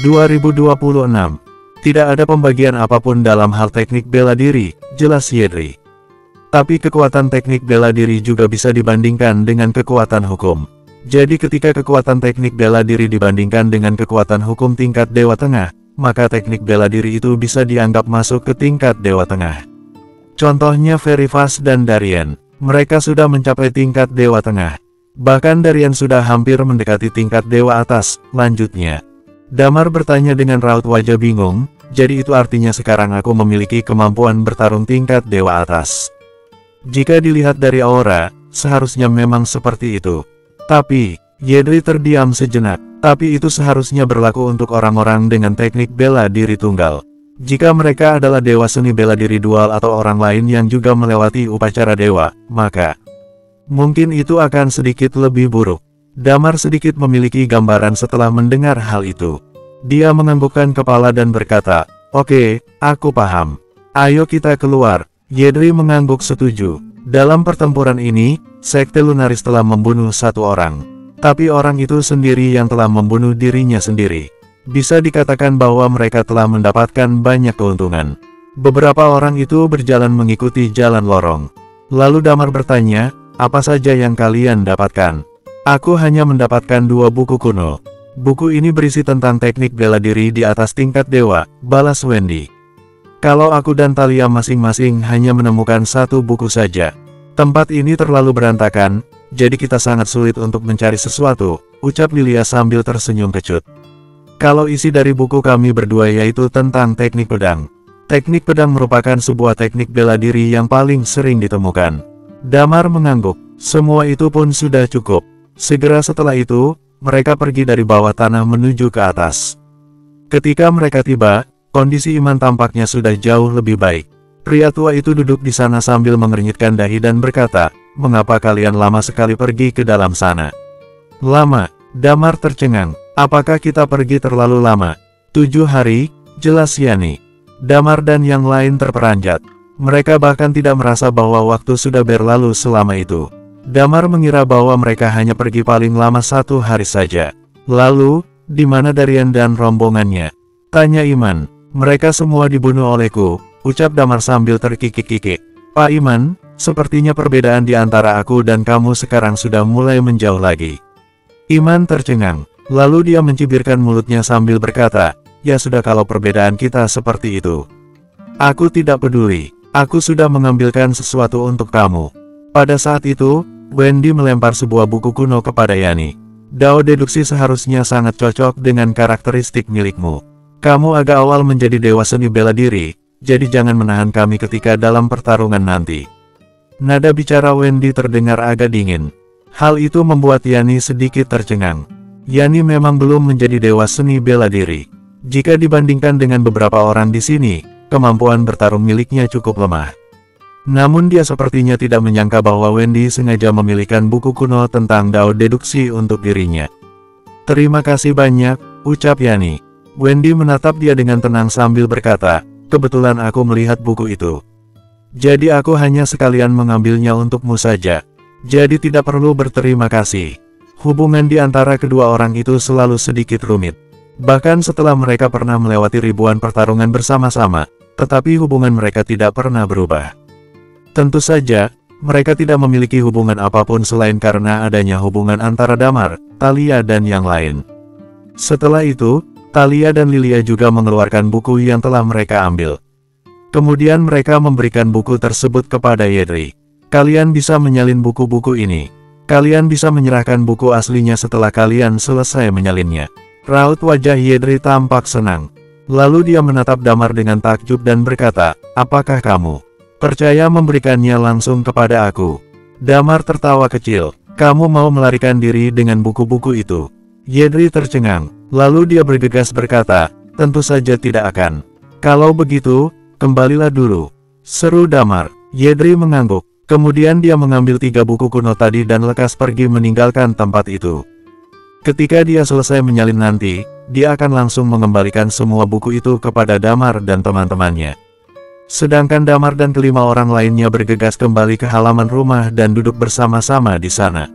2026. Tidak ada pembagian apapun dalam hal teknik bela diri, jelas Yedri. Tapi kekuatan teknik bela diri juga bisa dibandingkan dengan kekuatan hukum. Jadi ketika kekuatan teknik bela diri dibandingkan dengan kekuatan hukum tingkat Dewa Tengah, maka teknik bela diri itu bisa dianggap masuk ke tingkat Dewa Tengah. Contohnya Verifast dan Darien, mereka sudah mencapai tingkat Dewa Tengah. Bahkan Darien sudah hampir mendekati tingkat Dewa Atas. Lanjutnya, Damar bertanya dengan raut wajah bingung, jadi itu artinya sekarang aku memiliki kemampuan bertarung tingkat Dewa Atas. Jika dilihat dari aura, seharusnya memang seperti itu. Tapi, Yedri terdiam sejenak. Tapi itu seharusnya berlaku untuk orang-orang dengan teknik bela diri tunggal. Jika mereka adalah dewa seni bela diri dual atau orang lain yang juga melewati upacara dewa, maka mungkin itu akan sedikit lebih buruk. Damar sedikit memiliki gambaran setelah mendengar hal itu. Dia menganggukkan kepala dan berkata, "Oke, aku paham. Ayo kita keluar." Yedri mengangguk setuju. Dalam pertempuran ini, Sekte Lunaris telah membunuh satu orang. Tapi orang itu sendiri yang telah membunuh dirinya sendiri. Bisa dikatakan bahwa mereka telah mendapatkan banyak keuntungan. Beberapa orang itu berjalan mengikuti jalan lorong. Lalu Damar bertanya, "Apa saja yang kalian dapatkan?" "Aku hanya mendapatkan 2 buku kuno. Buku ini berisi tentang teknik bela diri di atas tingkat dewa," balas Wendy. "Kalau aku dan Talia masing-masing hanya menemukan 1 buku saja. Tempat ini terlalu berantakan, jadi kita sangat sulit untuk mencari sesuatu," ucap Lilia sambil tersenyum kecut. "Kalau isi dari buku kami berdua yaitu tentang teknik pedang. Teknik pedang merupakan sebuah teknik bela diri yang paling sering ditemukan." Damar mengangguk. Semua itu pun sudah cukup. Segera setelah itu, mereka pergi dari bawah tanah menuju ke atas. Ketika mereka tiba, kondisi Iman tampaknya sudah jauh lebih baik. Pria tua itu duduk di sana sambil mengernyitkan dahi dan berkata, "Mengapa kalian lama sekali pergi ke dalam sana?" "Lama?" Damar tercengang. "Apakah kita pergi terlalu lama?" 7 hari, jelas Yani. Damar dan yang lain terperanjat. Mereka bahkan tidak merasa bahwa waktu sudah berlalu selama itu. Damar mengira bahwa mereka hanya pergi paling lama 1 hari saja. "Lalu, di mana Darien dan rombongannya?" tanya Iman. "Mereka semua dibunuh olehku," ucap Damar sambil terkikik-kikik. "Pak Iman, sepertinya perbedaan di antara aku dan kamu sekarang sudah mulai menjauh lagi." Iman tercengang. Lalu dia mencibirkan mulutnya sambil berkata, "Ya sudah, kalau perbedaan kita seperti itu. Aku tidak peduli. Aku sudah mengambilkan sesuatu untuk kamu." Pada saat itu, Wendy melempar sebuah buku kuno kepada Yani. "Dao deduksi seharusnya sangat cocok dengan karakteristik milikmu. Kamu agak awal menjadi dewa seni bela diri, jadi jangan menahan kami ketika dalam pertarungan nanti." Nada bicara Wendy terdengar agak dingin. Hal itu membuat Yani sedikit tercengang. Yani memang belum menjadi dewa seni bela diri. Jika dibandingkan dengan beberapa orang di sini, kemampuan bertarung miliknya cukup lemah. Namun dia sepertinya tidak menyangka bahwa Wendy sengaja memilihkan buku kuno tentang Dao deduksi untuk dirinya. "Terima kasih banyak," ucap Yani. Wendy menatap dia dengan tenang sambil berkata, "Kebetulan aku melihat buku itu. Jadi aku hanya sekalian mengambilnya untukmu saja. Jadi tidak perlu berterima kasih." Hubungan di antara kedua orang itu selalu sedikit rumit. Bahkan setelah mereka pernah melewati ribuan pertarungan bersama-sama, tetapi hubungan mereka tidak pernah berubah. Tentu saja, mereka tidak memiliki hubungan apapun selain karena adanya hubungan antara Damar, Talia dan yang lain. Setelah itu, Talia dan Lilia juga mengeluarkan buku yang telah mereka ambil. Kemudian mereka memberikan buku tersebut kepada Yedri. "Kalian bisa menyalin buku-buku ini. Kalian bisa menyerahkan buku aslinya setelah kalian selesai menyalinnya." Raut wajah Yedri tampak senang. Lalu dia menatap Damar dengan takjub dan berkata, "Apakah kamu percaya memberikannya langsung kepada aku?" Damar tertawa kecil. "Kamu mau melarikan diri dengan buku-buku itu?" Yedri tercengang. Lalu dia bergegas berkata, "Tentu saja tidak akan. Kalau begitu, kembalilah dulu," seru Damar. Yedri mengangguk. Kemudian dia mengambil 3 buku kuno tadi dan lekas pergi meninggalkan tempat itu. Ketika dia selesai menyalin nanti, dia akan langsung mengembalikan semua buku itu kepada Damar dan teman-temannya. Sedangkan Damar dan kelima orang lainnya bergegas kembali ke halaman rumah dan duduk bersama-sama di sana.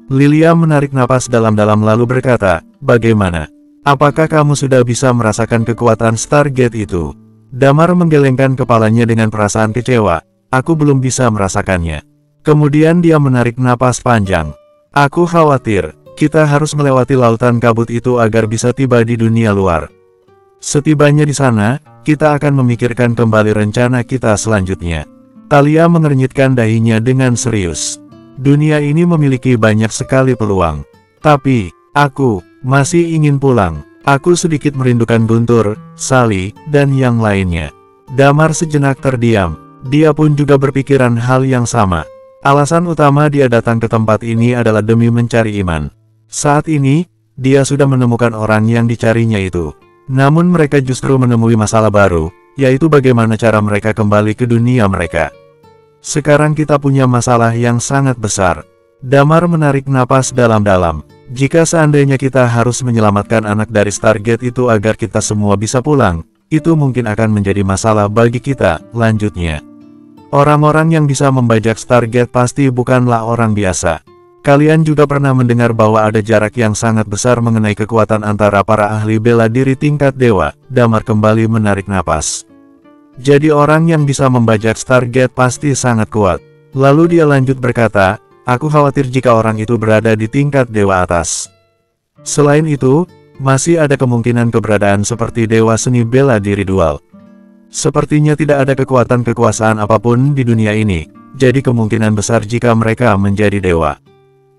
Lilia menarik napas dalam-dalam lalu berkata, "Bagaimana? Apakah kamu sudah bisa merasakan kekuatan Stargate itu? Damar menggelengkan kepalanya dengan perasaan kecewa. Aku belum bisa merasakannya. Kemudian dia menarik napas panjang. Aku khawatir, kita harus melewati lautan kabut itu agar bisa tiba di dunia luar. Setibanya di sana, kita akan memikirkan kembali rencana kita selanjutnya. Thalia mengernyitkan dahinya dengan serius. Dunia ini memiliki banyak sekali peluang. Tapi, aku masih ingin pulang. Aku sedikit merindukan Guntur, Sally, dan yang lainnya. Damar sejenak terdiam. Dia pun juga berpikiran hal yang sama. Alasan utama dia datang ke tempat ini adalah demi mencari iman. Saat ini, dia sudah menemukan orang yang dicarinya itu. Namun mereka justru menemui masalah baru, yaitu bagaimana cara mereka kembali ke dunia mereka. Sekarang kita punya masalah yang sangat besar. Damar menarik napas dalam-dalam. Jika seandainya kita harus menyelamatkan anak dari Stargate itu agar kita semua bisa pulang, itu mungkin akan menjadi masalah bagi kita. Lanjutnya, orang-orang yang bisa membajak Stargate pasti bukanlah orang biasa. Kalian juga pernah mendengar bahwa ada jarak yang sangat besar mengenai kekuatan antara para ahli bela diri tingkat dewa. Damar kembali menarik napas. Jadi orang yang bisa membajak Stargate pasti sangat kuat. Lalu dia lanjut berkata, aku khawatir jika orang itu berada di tingkat dewa atas. Selain itu, masih ada kemungkinan keberadaan seperti dewa seni bela diri dual. Sepertinya tidak ada kekuatan kekuasaan apapun di dunia ini, jadi kemungkinan besar jika mereka menjadi dewa.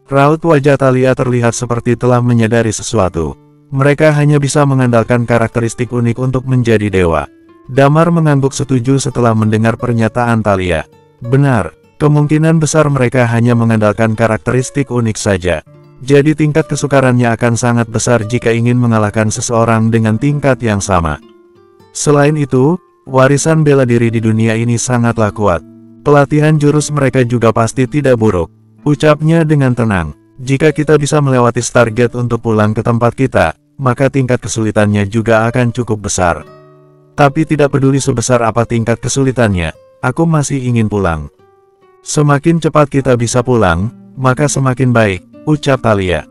Raut wajah Thalia terlihat seperti telah menyadari sesuatu. Mereka hanya bisa mengandalkan karakteristik unik untuk menjadi dewa. Damar mengangguk setuju setelah mendengar pernyataan Thalia. Benar, kemungkinan besar mereka hanya mengandalkan karakteristik unik saja. Jadi tingkat kesukarannya akan sangat besar jika ingin mengalahkan seseorang dengan tingkat yang sama. Selain itu, warisan bela diri di dunia ini sangatlah kuat. Pelatihan jurus mereka juga pasti tidak buruk. Ucapnya dengan tenang, jika kita bisa melewati Stargate untuk pulang ke tempat kita, maka tingkat kesulitannya juga akan cukup besar. Tapi tidak peduli sebesar apa tingkat kesulitannya, aku masih ingin pulang. Semakin cepat kita bisa pulang, maka semakin baik, ucap Thalia.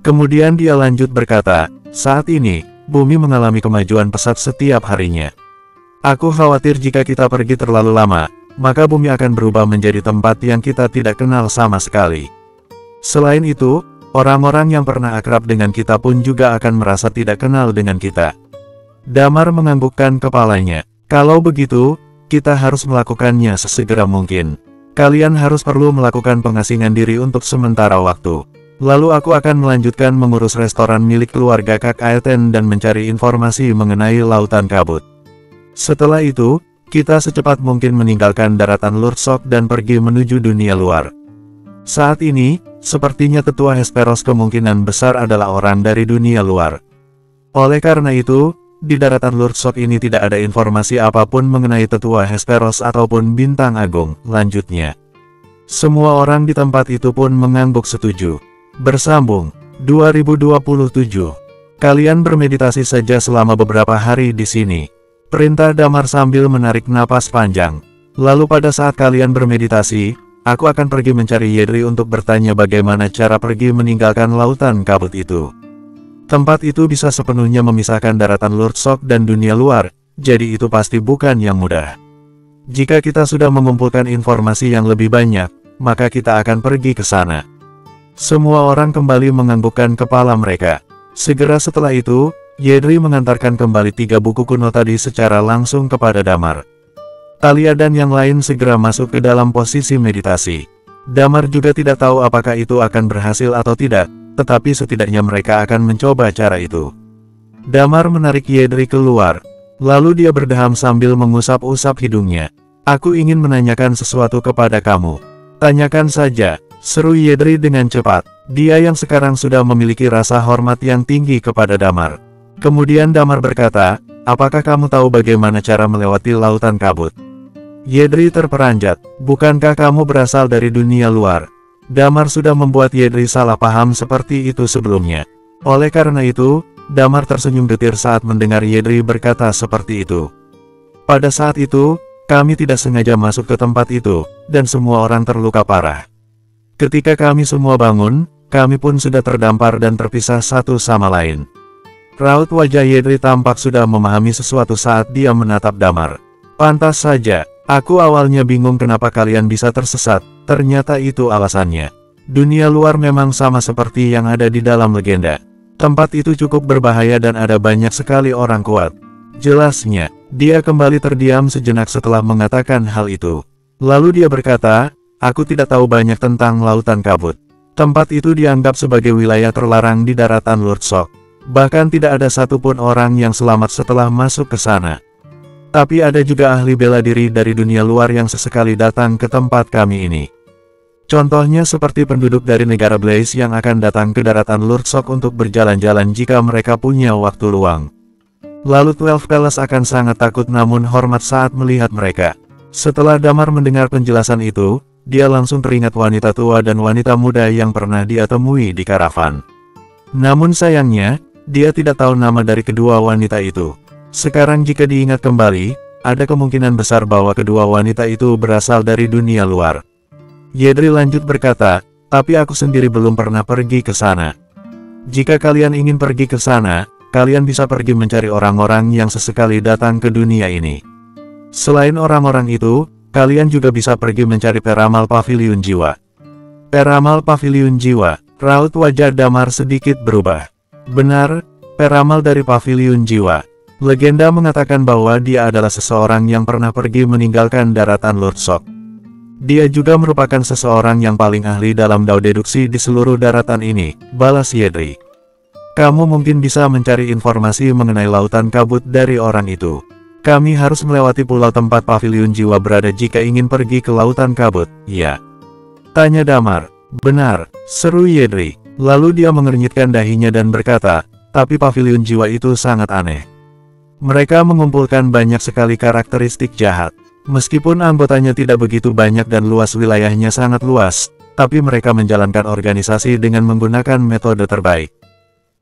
Kemudian dia lanjut berkata, saat ini, bumi mengalami kemajuan pesat setiap harinya. Aku khawatir jika kita pergi terlalu lama, maka bumi akan berubah menjadi tempat yang kita tidak kenal sama sekali. Selain itu, orang-orang yang pernah akrab dengan kita pun juga akan merasa tidak kenal dengan kita. Damar menganggukkan kepalanya. Kalau begitu, kita harus melakukannya sesegera mungkin. Kalian harus perlu melakukan pengasingan diri untuk sementara waktu. Lalu aku akan melanjutkan mengurus restoran milik keluarga Kak Aeten dan mencari informasi mengenai lautan kabut. Setelah itu, kita secepat mungkin meninggalkan daratan Lurtzok dan pergi menuju dunia luar. Saat ini, sepertinya tetua Hesperos kemungkinan besar adalah orang dari dunia luar. Oleh karena itu, di daratan Lurtzok ini tidak ada informasi apapun mengenai tetua Hesperos ataupun bintang agung. Lanjutnya, semua orang di tempat itu pun mengangguk setuju. Bersambung, 2027. Kalian bermeditasi saja selama beberapa hari di sini. Perintah Damar sambil menarik napas panjang. Lalu pada saat kalian bermeditasi, aku akan pergi mencari Yedri untuk bertanya bagaimana cara pergi meninggalkan lautan kabut itu. Tempat itu bisa sepenuhnya memisahkan daratan Lurtzok dan dunia luar, jadi itu pasti bukan yang mudah. Jika kita sudah mengumpulkan informasi yang lebih banyak, maka kita akan pergi ke sana. Semua orang kembali menganggukkan kepala mereka. Segera setelah itu, Yedri mengantarkan kembali 3 buku kuno tadi secara langsung kepada Damar. Thalia dan yang lain segera masuk ke dalam posisi meditasi. Damar juga tidak tahu apakah itu akan berhasil atau tidak, tetapi setidaknya mereka akan mencoba cara itu. Damar menarik Yedri keluar, lalu dia berdeham sambil mengusap-usap hidungnya. Aku ingin menanyakan sesuatu kepada kamu. Tanyakan saja, seru Yedri dengan cepat. Dia yang sekarang sudah memiliki rasa hormat yang tinggi kepada Damar. Kemudian Damar berkata, apakah kamu tahu bagaimana cara melewati lautan kabut? Yedri terperanjat, bukankah kamu berasal dari dunia luar? Damar sudah membuat Yedri salah paham seperti itu sebelumnya. Oleh karena itu, Damar tersenyum getir saat mendengar Yedri berkata seperti itu. Pada saat itu, kami tidak sengaja masuk ke tempat itu, dan semua orang terluka parah. Ketika kami semua bangun, kami pun sudah terdampar dan terpisah satu sama lain. Raut wajah Yedri tampak sudah memahami sesuatu saat dia menatap Damar. Pantas saja, aku awalnya bingung kenapa kalian bisa tersesat, ternyata itu alasannya. Dunia luar memang sama seperti yang ada di dalam legenda. Tempat itu cukup berbahaya dan ada banyak sekali orang kuat. Jelasnya, dia kembali terdiam sejenak setelah mengatakan hal itu. Lalu dia berkata, aku tidak tahu banyak tentang Lautan Kabut. Tempat itu dianggap sebagai wilayah terlarang di daratan Lord Shock. Bahkan tidak ada satupun orang yang selamat setelah masuk ke sana. Tapi ada juga ahli bela diri dari dunia luar yang sesekali datang ke tempat kami ini. Contohnya seperti penduduk dari negara Blaze yang akan datang ke daratan Lord Shock untuk berjalan-jalan jika mereka punya waktu luang. Lalu 12 Palace akan sangat takut namun hormat saat melihat mereka. Setelah Damar mendengar penjelasan itu, dia langsung teringat wanita tua dan wanita muda yang pernah dia temui di karavan. Namun sayangnya, dia tidak tahu nama dari kedua wanita itu. Sekarang jika diingat kembali, ada kemungkinan besar bahwa kedua wanita itu berasal dari dunia luar. Yedri lanjut berkata, tapi aku sendiri belum pernah pergi ke sana. Jika kalian ingin pergi ke sana, kalian bisa pergi mencari orang-orang yang sesekali datang ke dunia ini. Selain orang-orang itu, kalian juga bisa pergi mencari peramal Paviliun Jiwa. Peramal Paviliun Jiwa, raut wajah Damar sedikit berubah. Benar, peramal dari Paviliun Jiwa. Legenda mengatakan bahwa dia adalah seseorang yang pernah pergi meninggalkan daratan Lord Shock. Dia juga merupakan seseorang yang paling ahli dalam dao deduksi di seluruh daratan ini, balas Yedri. Kamu mungkin bisa mencari informasi mengenai Lautan Kabut dari orang itu. Kami harus melewati pulau tempat Paviliun Jiwa berada jika ingin pergi ke Lautan Kabut, ya? Tanya Damar. Benar, seru Yedri. Lalu dia mengernyitkan dahinya dan berkata, tapi Paviliun Jiwa itu sangat aneh. Mereka mengumpulkan banyak sekali karakteristik jahat. Meskipun anggotanya tidak begitu banyak dan luas wilayahnya sangat luas, tapi mereka menjalankan organisasi dengan menggunakan metode terbaik.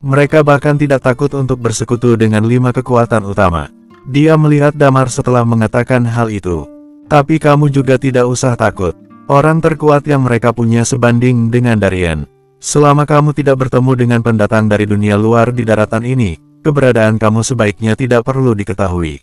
Mereka bahkan tidak takut untuk bersekutu dengan 5 kekuatan utama. Dia melihat Damar setelah mengatakan hal itu. Tapi kamu juga tidak usah takut. Orang terkuat yang mereka punya sebanding dengan Darien. Selama kamu tidak bertemu dengan pendatang dari dunia luar di daratan ini, keberadaan kamu sebaiknya tidak perlu diketahui.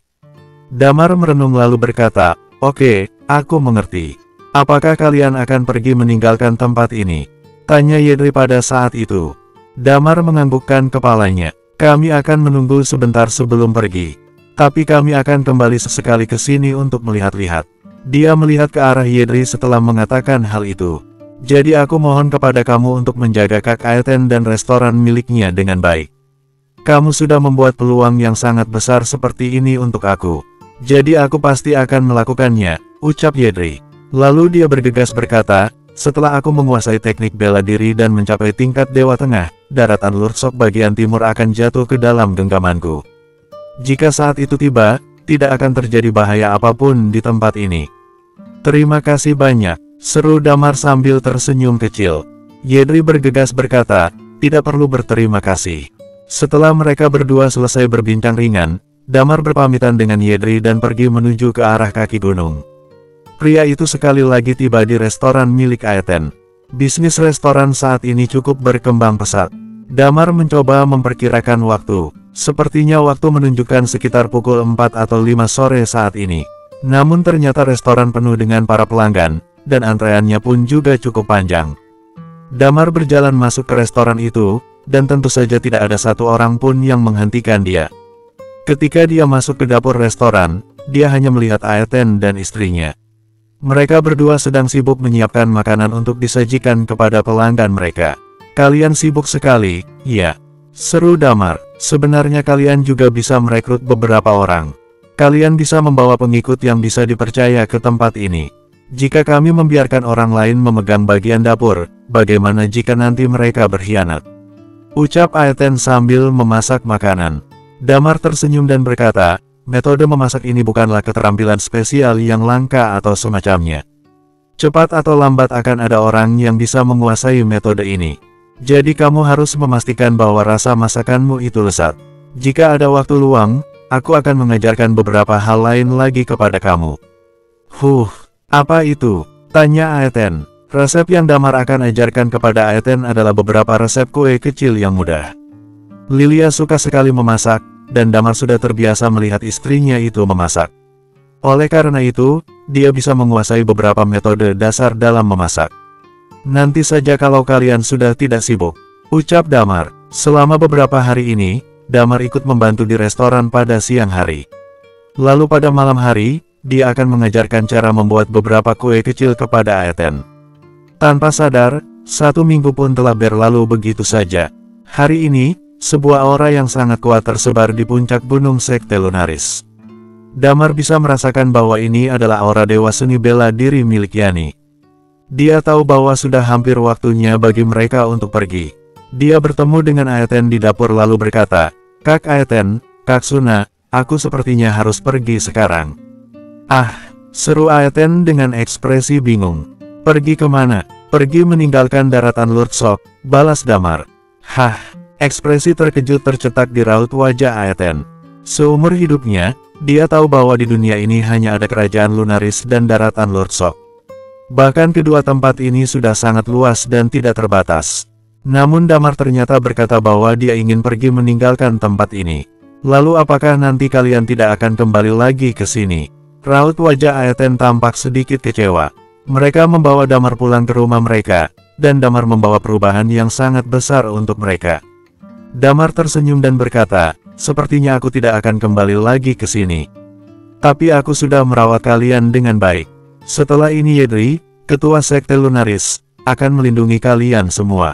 Damar merenung lalu berkata, oke, aku mengerti. Apakah kalian akan pergi meninggalkan tempat ini? Tanya Yedri pada saat itu. Damar menganggukkan kepalanya. Kami akan menunggu sebentar sebelum pergi. Tapi kami akan kembali sesekali ke sini untuk melihat-lihat. Dia melihat ke arah Yedri setelah mengatakan hal itu. Jadi aku mohon kepada kamu untuk menjaga Kak Aeten dan restoran miliknya dengan baik. Kamu sudah membuat peluang yang sangat besar seperti ini untuk aku. Jadi aku pasti akan melakukannya, ucap Yedri. Lalu dia bergegas berkata, setelah aku menguasai teknik bela diri dan mencapai tingkat Dewa Tengah, daratan Lord Shock bagian timur akan jatuh ke dalam genggamanku. Jika saat itu tiba, tidak akan terjadi bahaya apapun di tempat ini. Terima kasih banyak, seru Damar sambil tersenyum kecil. Yedri bergegas berkata, tidak perlu berterima kasih. Setelah mereka berdua selesai berbincang ringan, Damar berpamitan dengan Yedri dan pergi menuju ke arah kaki gunung. Pria itu sekali lagi tiba di restoran milik Aeten. Bisnis restoran saat ini cukup berkembang pesat. Damar mencoba memperkirakan waktu. Sepertinya waktu menunjukkan sekitar pukul 4 atau 5 sore saat ini. Namun ternyata restoran penuh dengan para pelanggan, dan antreannya pun juga cukup panjang. Damar berjalan masuk ke restoran itu, dan tentu saja tidak ada satu orang pun yang menghentikan dia. Ketika dia masuk ke dapur restoran, dia hanya melihat Aeten dan istrinya. Mereka berdua sedang sibuk menyiapkan makanan untuk disajikan kepada pelanggan mereka. Kalian sibuk sekali, ya? Seru Damar. Sebenarnya kalian juga bisa merekrut beberapa orang. Kalian bisa membawa pengikut yang bisa dipercaya ke tempat ini. Jika kami membiarkan orang lain memegang bagian dapur, bagaimana jika nanti mereka berkhianat? Ucap Aeten sambil memasak makanan. Damar tersenyum dan berkata, metode memasak ini bukanlah keterampilan spesial yang langka atau semacamnya. Cepat atau lambat akan ada orang yang bisa menguasai metode ini. Jadi kamu harus memastikan bahwa rasa masakanmu itu lezat. Jika ada waktu luang, aku akan mengajarkan beberapa hal lain lagi kepada kamu. Apa itu? Tanya Aeten. Resep yang Damar akan ajarkan kepada Aeten adalah beberapa resep kue kecil yang mudah. Lilia suka sekali memasak, dan Damar sudah terbiasa melihat istrinya itu memasak. Oleh karena itu, dia bisa menguasai beberapa metode dasar dalam memasak. Nanti saja kalau kalian sudah tidak sibuk, ucap Damar. Selama beberapa hari ini, Damar ikut membantu di restoran pada siang hari. Lalu pada malam hari, dia akan mengajarkan cara membuat beberapa kue kecil kepada Aeten. Tanpa sadar, 1 minggu pun telah berlalu begitu saja. Hari ini, sebuah aura yang sangat kuat tersebar di puncak gunung Sekte Lunaris. Damar bisa merasakan bahwa ini adalah aura dewa seni bela diri milik Yani. Dia tahu bahwa sudah hampir waktunya bagi mereka untuk pergi. Dia bertemu dengan Aeten di dapur lalu berkata, "Kak Aeten, Kak Suna, aku sepertinya harus pergi sekarang." "Ah," seru Aeten dengan ekspresi bingung. "Pergi kemana?" "Pergi meninggalkan daratan Lurdsok," balas Damar. "Hah?" Ekspresi terkejut tercetak di raut wajah Aeten. Seumur hidupnya, dia tahu bahwa di dunia ini hanya ada kerajaan Lunaris dan daratan Lurdsok. Bahkan kedua tempat ini sudah sangat luas dan tidak terbatas. Namun Damar ternyata berkata bahwa dia ingin pergi meninggalkan tempat ini. "Lalu apakah nanti kalian tidak akan kembali lagi ke sini?" Raut wajah Aeten tampak sedikit kecewa. Mereka membawa Damar pulang ke rumah mereka, dan Damar membawa perubahan yang sangat besar untuk mereka. Damar tersenyum dan berkata, "Sepertinya aku tidak akan kembali lagi ke sini. Tapi aku sudah merawat kalian dengan baik. Setelah ini Yedri, ketua Sekte Lunaris, akan melindungi kalian semua.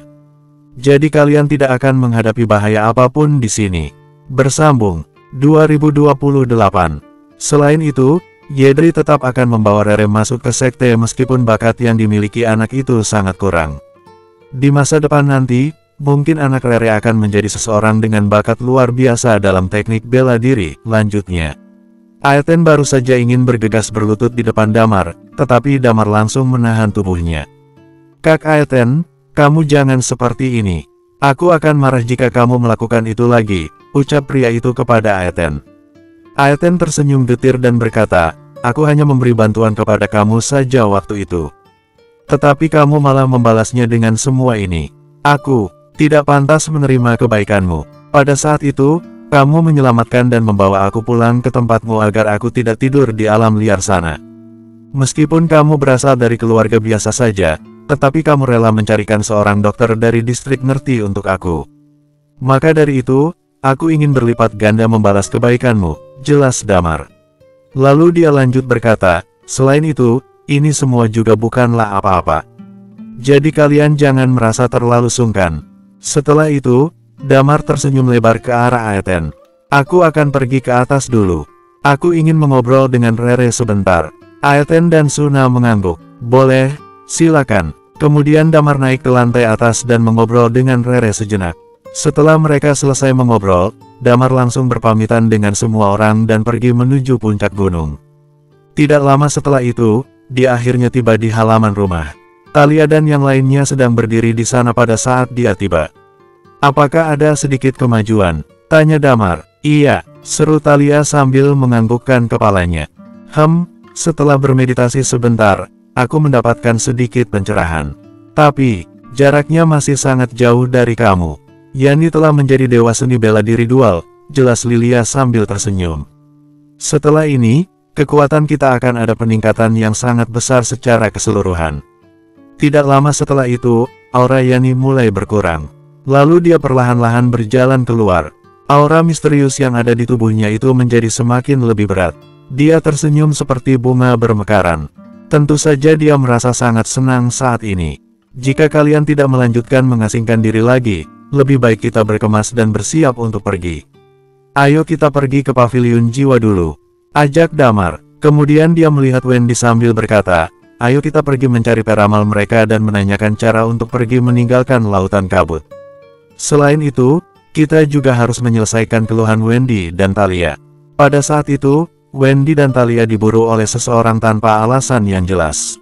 Jadi kalian tidak akan menghadapi bahaya apapun di sini." Bersambung 2028. Selain itu, Yedri tetap akan membawa Rere masuk ke sekte meskipun bakat yang dimiliki anak itu sangat kurang. Di masa depan nanti, mungkin anak Rere akan menjadi seseorang dengan bakat luar biasa dalam teknik bela diri. Lanjutnya, Aeten baru saja ingin bergegas berlutut di depan Damar, tetapi Damar langsung menahan tubuhnya. "Kak Aeten, kamu jangan seperti ini. Aku akan marah jika kamu melakukan itu lagi," ucap pria itu kepada Aeten. Aeten tersenyum getir dan berkata, "Aku hanya memberi bantuan kepada kamu saja waktu itu. Tetapi kamu malah membalasnya dengan semua ini. Aku tidak pantas menerima kebaikanmu. Pada saat itu, kamu menyelamatkan dan membawa aku pulang ke tempatmu agar aku tidak tidur di alam liar sana. Meskipun kamu berasal dari keluarga biasa saja, tetapi kamu rela mencarikan seorang dokter dari distrik Nerti untuk aku. Maka dari itu, aku ingin berlipat ganda membalas kebaikanmu," jelas Damar. Lalu dia lanjut berkata, "Selain itu, ini semua juga bukanlah apa-apa. Jadi kalian jangan merasa terlalu sungkan." Setelah itu, Damar tersenyum lebar ke arah Aeten. "Aku akan pergi ke atas dulu. Aku ingin mengobrol dengan Rere sebentar." Aeten dan Suna mengangguk. "Boleh, silakan." Kemudian Damar naik ke lantai atas dan mengobrol dengan Rere sejenak. Setelah mereka selesai mengobrol, Damar langsung berpamitan dengan semua orang dan pergi menuju puncak gunung. Tidak lama setelah itu, dia akhirnya tiba di halaman rumah. Thalia dan yang lainnya sedang berdiri di sana pada saat dia tiba. "Apakah ada sedikit kemajuan?" tanya Damar. "Iya," seru Thalia sambil menganggukkan kepalanya. Setelah bermeditasi sebentar, aku mendapatkan sedikit pencerahan. Tapi, jaraknya masih sangat jauh dari kamu. Yani telah menjadi dewa seni bela diri dual," jelas Lilia sambil tersenyum. "Setelah ini, kekuatan kita akan ada peningkatan yang sangat besar secara keseluruhan." Tidak lama setelah itu, aura Yani mulai berkurang. Lalu dia perlahan-lahan berjalan keluar. Aura misterius yang ada di tubuhnya itu menjadi semakin lebih berat. Dia tersenyum seperti bunga bermekaran. Tentu saja dia merasa sangat senang saat ini. "Jika kalian tidak melanjutkan mengasingkan diri lagi, lebih baik kita berkemas dan bersiap untuk pergi. Ayo kita pergi ke paviliun jiwa dulu," ajak Damar. Kemudian dia melihat Wendy sambil berkata, "Ayo kita pergi mencari peramal mereka dan menanyakan cara untuk pergi meninggalkan lautan kabut. Selain itu, kita juga harus menyelesaikan keluhan Wendy dan Thalia." Pada saat itu, Wendy dan Thalia diburu oleh seseorang tanpa alasan yang jelas.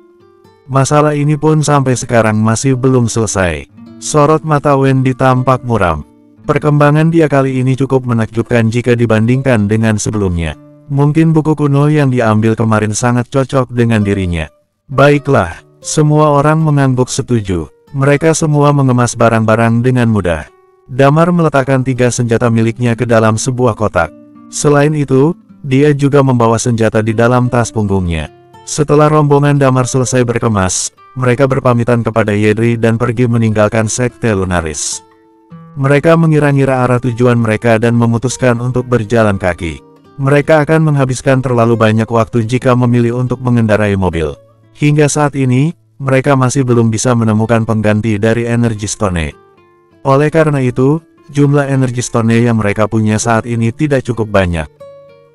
Masalah ini pun sampai sekarang masih belum selesai. Sorot mata Wendy tampak muram. Perkembangan dia kali ini cukup menakjubkan jika dibandingkan dengan sebelumnya. Mungkin buku kuno yang diambil kemarin sangat cocok dengan dirinya. Baiklah, semua orang mengangguk setuju. Mereka semua mengemas barang-barang dengan mudah. Damar meletakkan 3 senjata miliknya ke dalam sebuah kotak. Selain itu, dia juga membawa senjata di dalam tas punggungnya. Setelah rombongan Damar selesai berkemas, mereka berpamitan kepada Yedri dan pergi meninggalkan Sekte Lunaris. Mereka mengira-ngira arah tujuan mereka dan memutuskan untuk berjalan kaki. Mereka akan menghabiskan terlalu banyak waktu jika memilih untuk mengendarai mobil. Hingga saat ini, mereka masih belum bisa menemukan pengganti dari Energy Stone. Oleh karena itu, jumlah Energy Stone yang mereka punya saat ini tidak cukup banyak.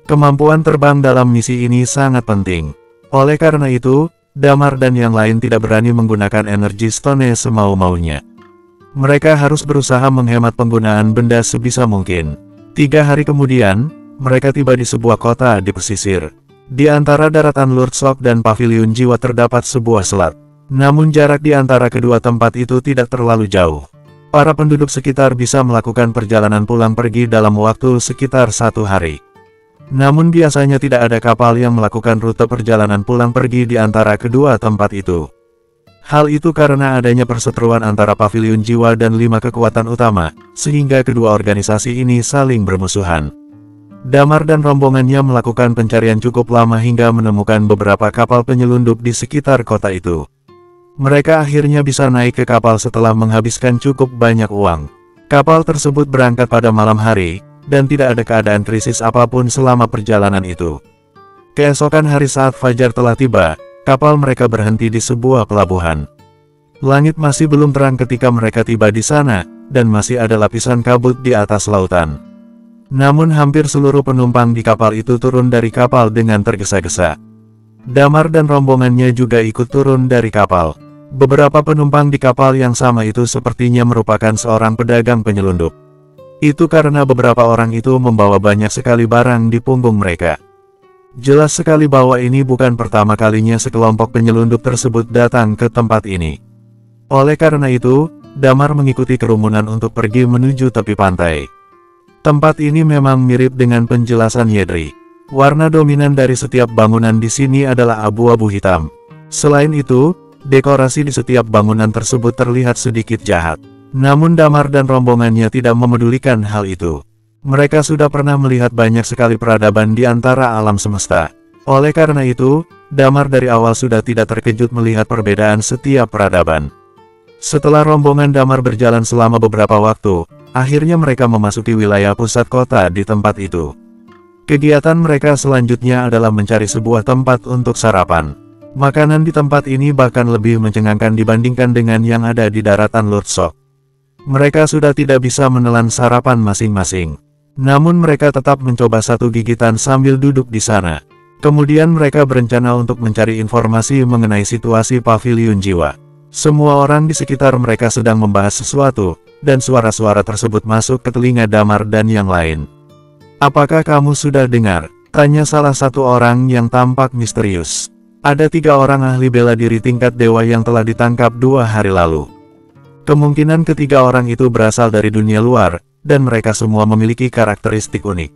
Kemampuan terbang dalam misi ini sangat penting. Oleh karena itu, Damar dan yang lain tidak berani menggunakan Energy Stone semau-maunya. Mereka harus berusaha menghemat penggunaan benda sebisa mungkin. 3 hari kemudian, mereka tiba di sebuah kota di pesisir. Di antara daratan Lurdsok dan Paviliun Jiwa terdapat sebuah selat. Namun jarak di antara kedua tempat itu tidak terlalu jauh. Para penduduk sekitar bisa melakukan perjalanan pulang pergi dalam waktu sekitar 1 hari. Namun biasanya tidak ada kapal yang melakukan rute perjalanan pulang pergi di antara kedua tempat itu. Hal itu karena adanya perseteruan antara Paviliun Jiwa dan 5 kekuatan utama, sehingga kedua organisasi ini saling bermusuhan. Damar dan rombongannya melakukan pencarian cukup lama hingga menemukan beberapa kapal penyelundup di sekitar kota itu. Mereka akhirnya bisa naik ke kapal setelah menghabiskan cukup banyak uang. Kapal tersebut berangkat pada malam hari, dan tidak ada keadaan krisis apapun selama perjalanan itu. Keesokan hari saat fajar telah tiba, kapal mereka berhenti di sebuah pelabuhan. Langit masih belum terang ketika mereka tiba di sana, dan masih ada lapisan kabut di atas lautan. Namun hampir seluruh penumpang di kapal itu turun dari kapal dengan tergesa-gesa. Damar dan rombongannya juga ikut turun dari kapal. Beberapa penumpang di kapal yang sama itu sepertinya merupakan seorang pedagang penyelundup. Itu karena beberapa orang itu membawa banyak sekali barang di punggung mereka. Jelas sekali bahwa ini bukan pertama kalinya sekelompok penyelundup tersebut datang ke tempat ini. Oleh karena itu, Damar mengikuti kerumunan untuk pergi menuju tepi pantai. Tempat ini memang mirip dengan penjelasan Yedri. Warna dominan dari setiap bangunan di sini adalah abu-abu hitam. Selain itu, dekorasi di setiap bangunan tersebut terlihat sedikit jahat. Namun Damar dan rombongannya tidak memedulikan hal itu. Mereka sudah pernah melihat banyak sekali peradaban di antara alam semesta. Oleh karena itu, Damar dari awal sudah tidak terkejut melihat perbedaan setiap peradaban. Setelah rombongan Damar berjalan selama beberapa waktu, akhirnya mereka memasuki wilayah pusat kota di tempat itu. Kegiatan mereka selanjutnya adalah mencari sebuah tempat untuk sarapan. Makanan di tempat ini bahkan lebih mencengangkan dibandingkan dengan yang ada di daratan Lurdsok. Mereka sudah tidak bisa menelan sarapan masing-masing. Namun mereka tetap mencoba satu gigitan sambil duduk di sana. Kemudian mereka berencana untuk mencari informasi mengenai situasi Paviliun Jiwa. Semua orang di sekitar mereka sedang membahas sesuatu, dan suara-suara tersebut masuk ke telinga Damar dan yang lain. "Apakah kamu sudah dengar?" tanya salah satu orang yang tampak misterius. Ada 3 orang ahli bela diri tingkat dewa yang telah ditangkap 2 hari lalu. Kemungkinan ketiga orang itu berasal dari dunia luar, dan mereka semua memiliki karakteristik unik.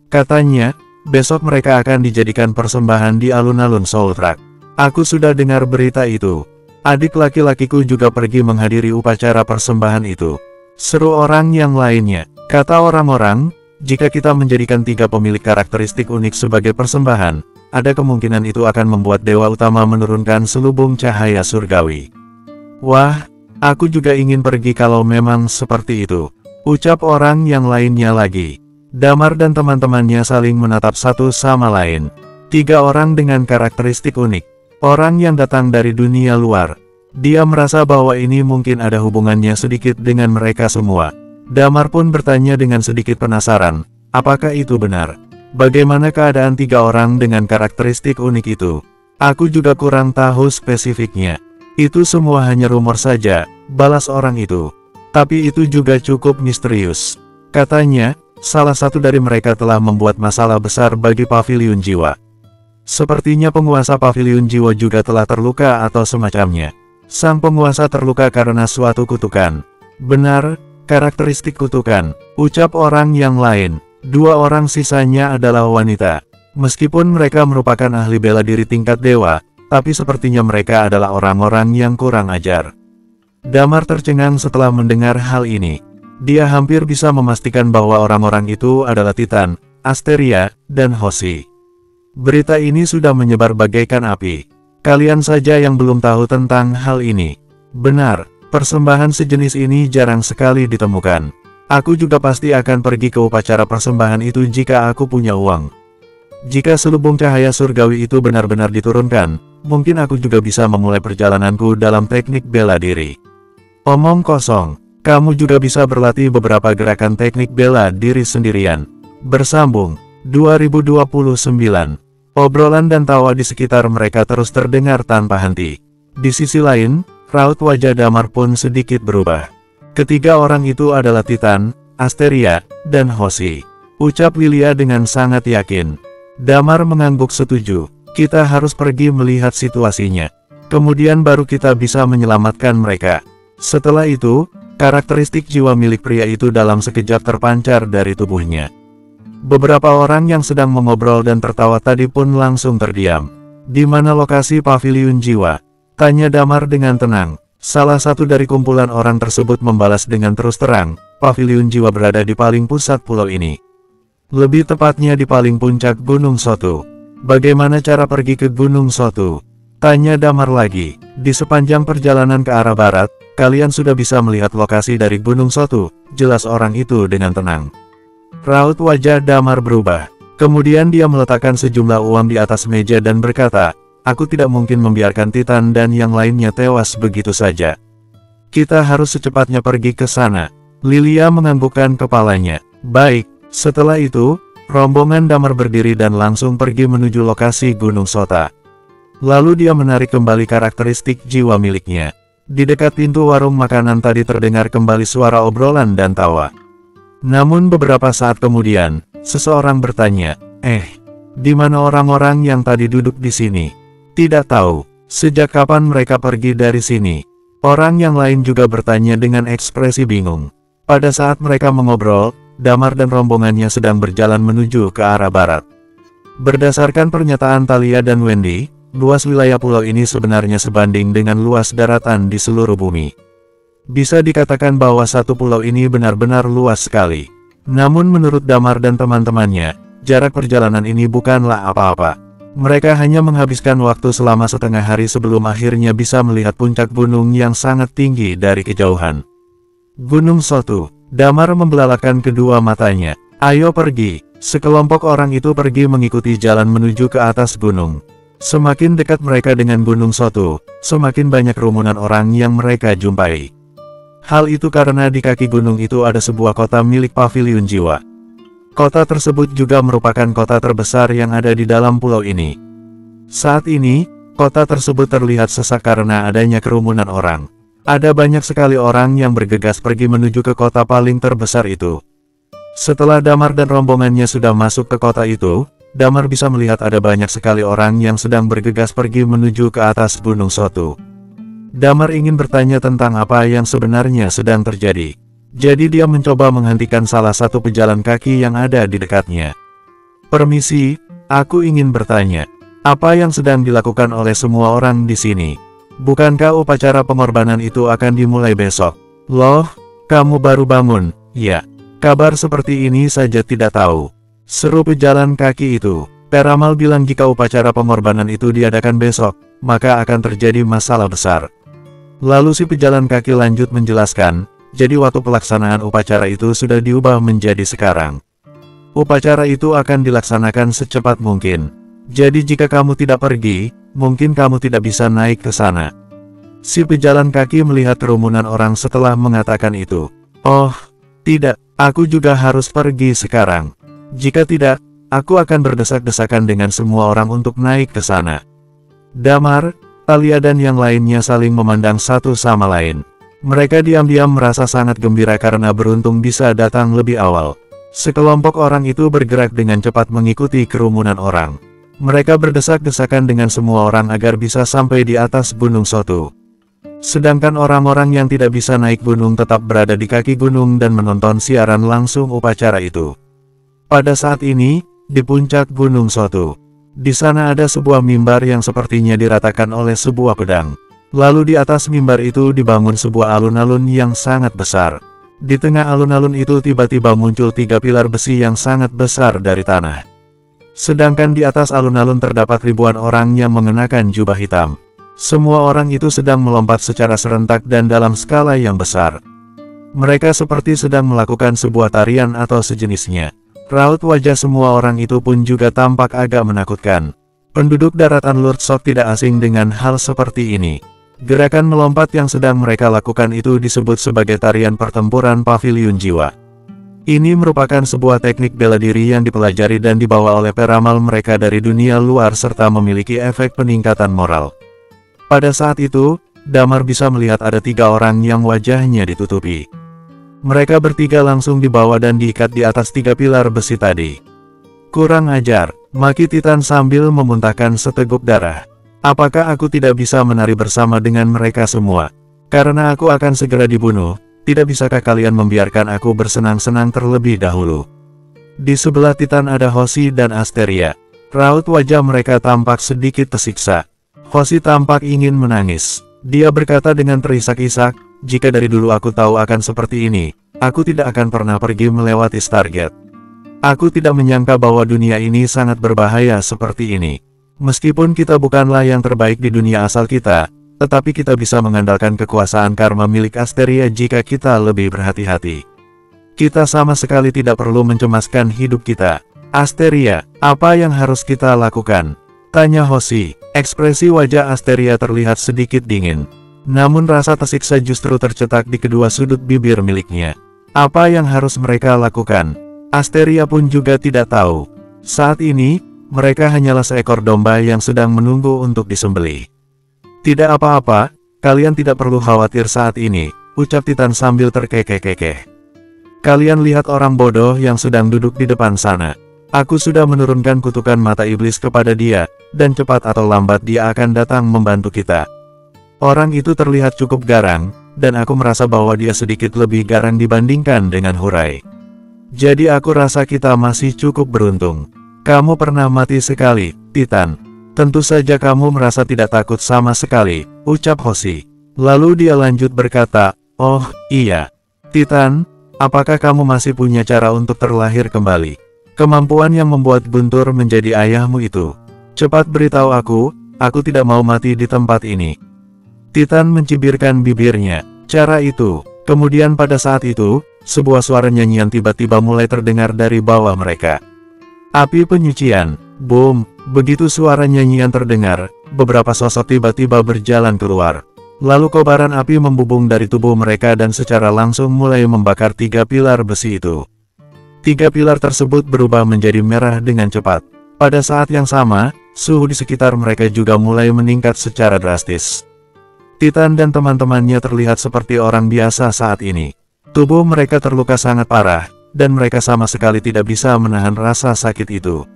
Katanya, besok mereka akan dijadikan persembahan di alun-alun Soultrak. Aku sudah dengar berita itu. Adik laki-lakiku juga pergi menghadiri upacara persembahan itu. Seru orang yang lainnya. Kata orang-orang, jika kita menjadikan 3 pemilik karakteristik unik sebagai persembahan, ada kemungkinan itu akan membuat dewa utama menurunkan selubung cahaya surgawi. Wah, aku juga ingin pergi kalau memang seperti itu, ucap orang yang lainnya lagi. Damar dan teman-temannya saling menatap satu sama lain. 3 orang dengan karakteristik unik. Orang yang datang dari dunia luar. Dia merasa bahwa ini mungkin ada hubungannya sedikit dengan mereka semua. Damar pun bertanya dengan sedikit penasaran, apakah itu benar? Bagaimana keadaan 3 orang dengan karakteristik unik itu? Aku juga kurang tahu spesifiknya. Itu semua hanya rumor saja, balas orang itu. Tapi itu juga cukup misterius. Katanya, salah satu dari mereka telah membuat masalah besar bagi Paviliun Jiwa. Sepertinya penguasa Paviliun Jiwa juga telah terluka atau semacamnya. Sang penguasa terluka karena suatu kutukan. Benar, karakteristik kutukan, ucap orang yang lain. 2 orang sisanya adalah wanita. Meskipun mereka merupakan ahli bela diri tingkat dewa, tapi sepertinya mereka adalah orang-orang yang kurang ajar. Damar tercengang setelah mendengar hal ini. Dia hampir bisa memastikan bahwa orang-orang itu adalah Titan, Asteria, dan Hoshi. Berita ini sudah menyebar bagaikan api. Kalian saja yang belum tahu tentang hal ini. Benar, persembahan sejenis ini jarang sekali ditemukan. Aku juga pasti akan pergi ke upacara persembahan itu jika aku punya uang. Jika selubung cahaya surgawi itu benar-benar diturunkan, mungkin aku juga bisa memulai perjalananku dalam teknik bela diri. Omong kosong. Kamu juga bisa berlatih beberapa gerakan teknik bela diri sendirian. Bersambung, 2029. Obrolan dan tawa di sekitar mereka terus terdengar tanpa henti. Di sisi lain, raut wajah Damar pun sedikit berubah. Ketiga orang itu adalah Titan, Asteria, dan Hoshi. Ucap Lilia dengan sangat yakin. Damar mengangguk setuju. Kita harus pergi melihat situasinya. Kemudian baru kita bisa menyelamatkan mereka. Setelah itu, karakteristik jiwa milik pria itu dalam sekejap terpancar dari tubuhnya. Beberapa orang yang sedang mengobrol dan tertawa tadi pun langsung terdiam. Di mana lokasi paviliun jiwa? Tanya Damar dengan tenang. Salah satu dari kumpulan orang tersebut membalas dengan terus terang, paviliun jiwa berada di paling pusat pulau ini. Lebih tepatnya di paling puncak Gunung Sotu. Bagaimana cara pergi ke Gunung Sotu? Tanya Damar lagi. Di sepanjang perjalanan ke arah barat, kalian sudah bisa melihat lokasi dari Gunung Sotu, jelas orang itu dengan tenang. Raut wajah Damar berubah. Kemudian dia meletakkan sejumlah uang di atas meja dan berkata, aku tidak mungkin membiarkan Titan dan yang lainnya tewas begitu saja. Kita harus secepatnya pergi ke sana. Lilia menganggukkan kepalanya. Baik, setelah itu, rombongan Damar berdiri dan langsung pergi menuju lokasi Gunung Sota. Lalu dia menarik kembali karakteristik jiwa miliknya. Di dekat pintu warung makanan tadi terdengar kembali suara obrolan dan tawa. Namun beberapa saat kemudian, seseorang bertanya, di mana orang-orang yang tadi duduk di sini? Tidak tahu, sejak kapan mereka pergi dari sini? Orang yang lain juga bertanya dengan ekspresi bingung. Pada saat mereka mengobrol, Damar dan rombongannya sedang berjalan menuju ke arah barat. Berdasarkan pernyataan Thalia dan Wendy, luas wilayah pulau ini sebenarnya sebanding dengan luas daratan di seluruh bumi. Bisa dikatakan bahwa satu pulau ini benar-benar luas sekali. Namun menurut Damar dan teman-temannya, jarak perjalanan ini bukanlah apa-apa. Mereka hanya menghabiskan waktu selama setengah hari sebelum akhirnya bisa melihat puncak gunung yang sangat tinggi dari kejauhan. Gunung Sotu. Damar membelalakan kedua matanya. Ayo pergi. Sekelompok orang itu pergi mengikuti jalan menuju ke atas gunung. Semakin dekat mereka dengan Gunung Sotu, semakin banyak kerumunan orang yang mereka jumpai. Hal itu karena di kaki gunung itu ada sebuah kota milik paviliun jiwa. Kota tersebut juga merupakan kota terbesar yang ada di dalam pulau ini. Saat ini, kota tersebut terlihat sesak karena adanya kerumunan orang. Ada banyak sekali orang yang bergegas pergi menuju ke kota paling terbesar itu. Setelah Damar dan rombongannya sudah masuk ke kota itu, Damar bisa melihat ada banyak sekali orang yang sedang bergegas pergi menuju ke atas Gunung Sotu. Damar ingin bertanya tentang apa yang sebenarnya sedang terjadi. Jadi dia mencoba menghentikan salah satu pejalan kaki yang ada di dekatnya. Permisi, aku ingin bertanya. Apa yang sedang dilakukan oleh semua orang di sini? Bukankah upacara pengorbanan itu akan dimulai besok? Loh, kamu baru bangun? Ya, kabar seperti ini saja tidak tahu. Seru pejalan kaki itu. Peramal bilang jika upacara pengorbanan itu diadakan besok, maka akan terjadi masalah besar. Lalu si pejalan kaki lanjut menjelaskan, jadi waktu pelaksanaan upacara itu sudah diubah menjadi sekarang. Upacara itu akan dilaksanakan secepat mungkin. Jadi jika kamu tidak pergi, mungkin kamu tidak bisa naik ke sana. Si pejalan kaki melihat kerumunan orang setelah mengatakan itu. Oh, tidak, aku juga harus pergi sekarang. Jika tidak, aku akan berdesak-desakan dengan semua orang untuk naik ke sana. Damar, Thalia dan yang lainnya saling memandang satu sama lain. Mereka diam-diam merasa sangat gembira karena beruntung bisa datang lebih awal. Sekelompok orang itu bergerak dengan cepat mengikuti kerumunan orang. Mereka berdesak-desakan dengan semua orang agar bisa sampai di atas Gunung Sotu. Sedangkan orang-orang yang tidak bisa naik gunung tetap berada di kaki gunung dan menonton siaran langsung upacara itu. Pada saat ini, di puncak Gunung Sotu, di sana ada sebuah mimbar yang sepertinya diratakan oleh sebuah pedang. Lalu di atas mimbar itu dibangun sebuah alun-alun yang sangat besar. Di tengah alun-alun itu tiba-tiba muncul 3 pilar besi yang sangat besar dari tanah. Sedangkan di atas alun-alun terdapat ribuan orang yang mengenakan jubah hitam. Semua orang itu sedang melompat secara serentak dan dalam skala yang besar. Mereka seperti sedang melakukan sebuah tarian atau sejenisnya. Raut wajah semua orang itu pun juga tampak agak menakutkan. Penduduk daratan Lordsok tidak asing dengan hal seperti ini. Gerakan melompat yang sedang mereka lakukan itu disebut sebagai tarian pertempuran pavilion jiwa. Ini merupakan sebuah teknik bela diri yang dipelajari dan dibawa oleh peramal mereka dari dunia luar serta memiliki efek peningkatan moral. Pada saat itu, Damar bisa melihat ada 3 orang yang wajahnya ditutupi. Mereka bertiga langsung dibawa dan diikat di atas 3 pilar besi tadi. Kurang ajar, maki Titan sambil memuntahkan seteguk darah. Apakah aku tidak bisa menari bersama dengan mereka semua? Karena aku akan segera dibunuh, tidak bisakah kalian membiarkan aku bersenang-senang terlebih dahulu? Di sebelah Titan ada Hoshi dan Asteria. Raut wajah mereka tampak sedikit tersiksa. Hoshi tampak ingin menangis. Dia berkata dengan terisak-isak, jika dari dulu aku tahu akan seperti ini, aku tidak akan pernah pergi melewati Stargate. Aku tidak menyangka bahwa dunia ini sangat berbahaya seperti ini. Meskipun kita bukanlah yang terbaik di dunia asal kita, tetapi kita bisa mengandalkan kekuasaan karma milik Asteria jika kita lebih berhati-hati. Kita sama sekali tidak perlu mencemaskan hidup kita. Asteria, apa yang harus kita lakukan? Tanya Hoshi. Ekspresi wajah Asteria terlihat sedikit dingin. Namun rasa tersiksa justru tercetak di kedua sudut bibir miliknya. Apa yang harus mereka lakukan? Asteria pun juga tidak tahu. Saat ini, mereka hanyalah seekor domba yang sedang menunggu untuk disembelih. Tidak apa-apa, kalian tidak perlu khawatir saat ini, ucap Titan sambil terkekeh-kekeh. Kalian lihat orang bodoh yang sedang duduk di depan sana. Aku sudah menurunkan kutukan mata iblis kepada dia, dan cepat atau lambat dia akan datang membantu kita. Orang itu terlihat cukup garang, dan aku merasa bahwa dia sedikit lebih garang dibandingkan dengan Hurai. Jadi aku rasa kita masih cukup beruntung. Kamu pernah mati sekali, Titan. Tentu saja kamu merasa tidak takut sama sekali, ucap Hoshi. Lalu dia lanjut berkata, oh, iya. Titan, apakah kamu masih punya cara untuk terlahir kembali? Kemampuan yang membuat Guntur menjadi ayahmu itu. Cepat beritahu aku tidak mau mati di tempat ini. Titan mencibirkan bibirnya. Cara itu. Kemudian pada saat itu, sebuah suara nyanyian tiba-tiba mulai terdengar dari bawah mereka. Api penyucian, boom, begitu suara nyanyian terdengar, beberapa sosok tiba-tiba berjalan keluar. Lalu kobaran api membubung dari tubuh mereka dan secara langsung mulai membakar 3 pilar besi itu. 3 pilar tersebut berubah menjadi merah dengan cepat. Pada saat yang sama, suhu di sekitar mereka juga mulai meningkat secara drastis. Titan dan teman-temannya terlihat seperti orang biasa saat ini. Tubuh mereka terluka sangat parah, dan mereka sama sekali tidak bisa menahan rasa sakit itu.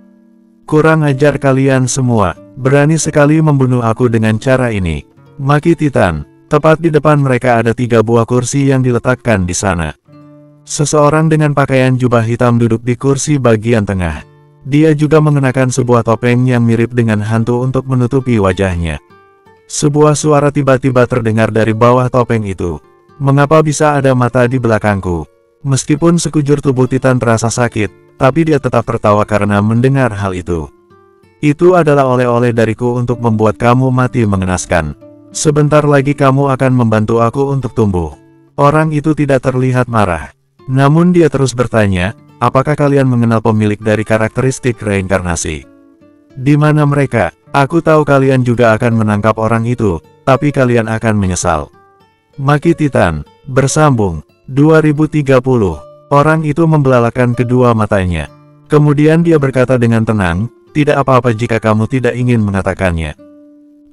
Kurang ajar kalian semua, berani sekali membunuh aku dengan cara ini. Maki Titan, tepat di depan mereka ada 3 buah kursi yang diletakkan di sana. Seseorang dengan pakaian jubah hitam duduk di kursi bagian tengah. Dia juga mengenakan sebuah topeng yang mirip dengan hantu untuk menutupi wajahnya. Sebuah suara tiba-tiba terdengar dari bawah topeng itu. Mengapa bisa ada mata di belakangku? Meskipun sekujur tubuh Titan terasa sakit, tapi dia tetap tertawa karena mendengar hal itu. Itu adalah oleh-oleh dariku untuk membuat kamu mati mengenaskan. Sebentar lagi kamu akan membantu aku untuk tumbuh. Orang itu tidak terlihat marah. Namun dia terus bertanya, apakah kalian mengenal pemilik dari karakteristik reinkarnasi? Di mana mereka? Aku tahu kalian juga akan menangkap orang itu, tapi kalian akan menyesal. Maki Titan, bersambung. 2030, orang itu membelalakan kedua matanya. Kemudian dia berkata dengan tenang, tidak apa-apa jika kamu tidak ingin mengatakannya.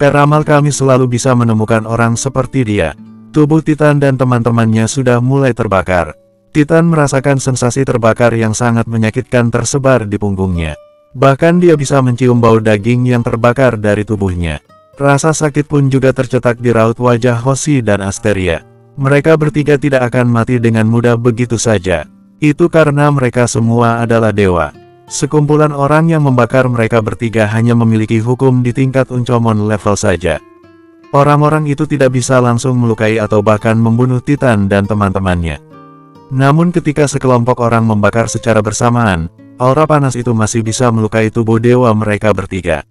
Peramal kami selalu bisa menemukan orang seperti dia. Tubuh Titan dan teman-temannya sudah mulai terbakar. Titan merasakan sensasi terbakar yang sangat menyakitkan tersebar di punggungnya. Bahkan dia bisa mencium bau daging yang terbakar dari tubuhnya. Rasa sakit pun juga tercetak di raut wajah Hoshi dan Asteria. Mereka bertiga tidak akan mati dengan mudah begitu saja. Itu karena mereka semua adalah dewa. Sekumpulan orang yang membakar mereka bertiga hanya memiliki hukum di tingkat Uncomon level saja. Orang-orang itu tidak bisa langsung melukai atau bahkan membunuh Titan dan teman-temannya. Namun ketika sekelompok orang membakar secara bersamaan, aura panas itu masih bisa melukai tubuh dewa mereka bertiga.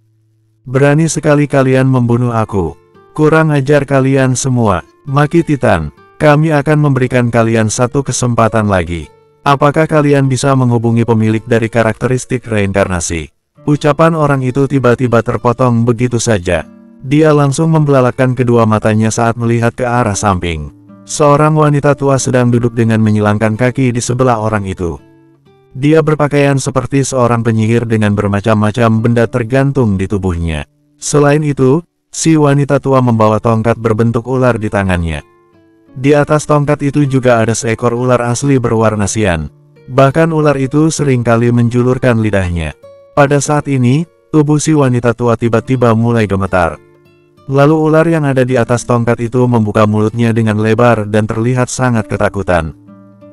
Berani sekali kalian membunuh aku. Kurang ajar kalian semua, maki Titan. Kami akan memberikan kalian satu kesempatan lagi. Apakah kalian bisa menghubungi pemilik dari karakteristik reinkarnasi? Ucapan orang itu tiba-tiba terpotong begitu saja. Dia langsung membelalakkan kedua matanya saat melihat ke arah samping. Seorang wanita tua sedang duduk dengan menyilangkan kaki di sebelah orang itu. Dia berpakaian seperti seorang penyihir dengan bermacam-macam benda tergantung di tubuhnya. Selain itu, si wanita tua membawa tongkat berbentuk ular di tangannya. Di atas tongkat itu juga ada seekor ular asli berwarna sian. Bahkan ular itu seringkali menjulurkan lidahnya. Pada saat ini, tubuh si wanita tua tiba-tiba mulai gemetar. Lalu ular yang ada di atas tongkat itu membuka mulutnya dengan lebar dan terlihat sangat ketakutan.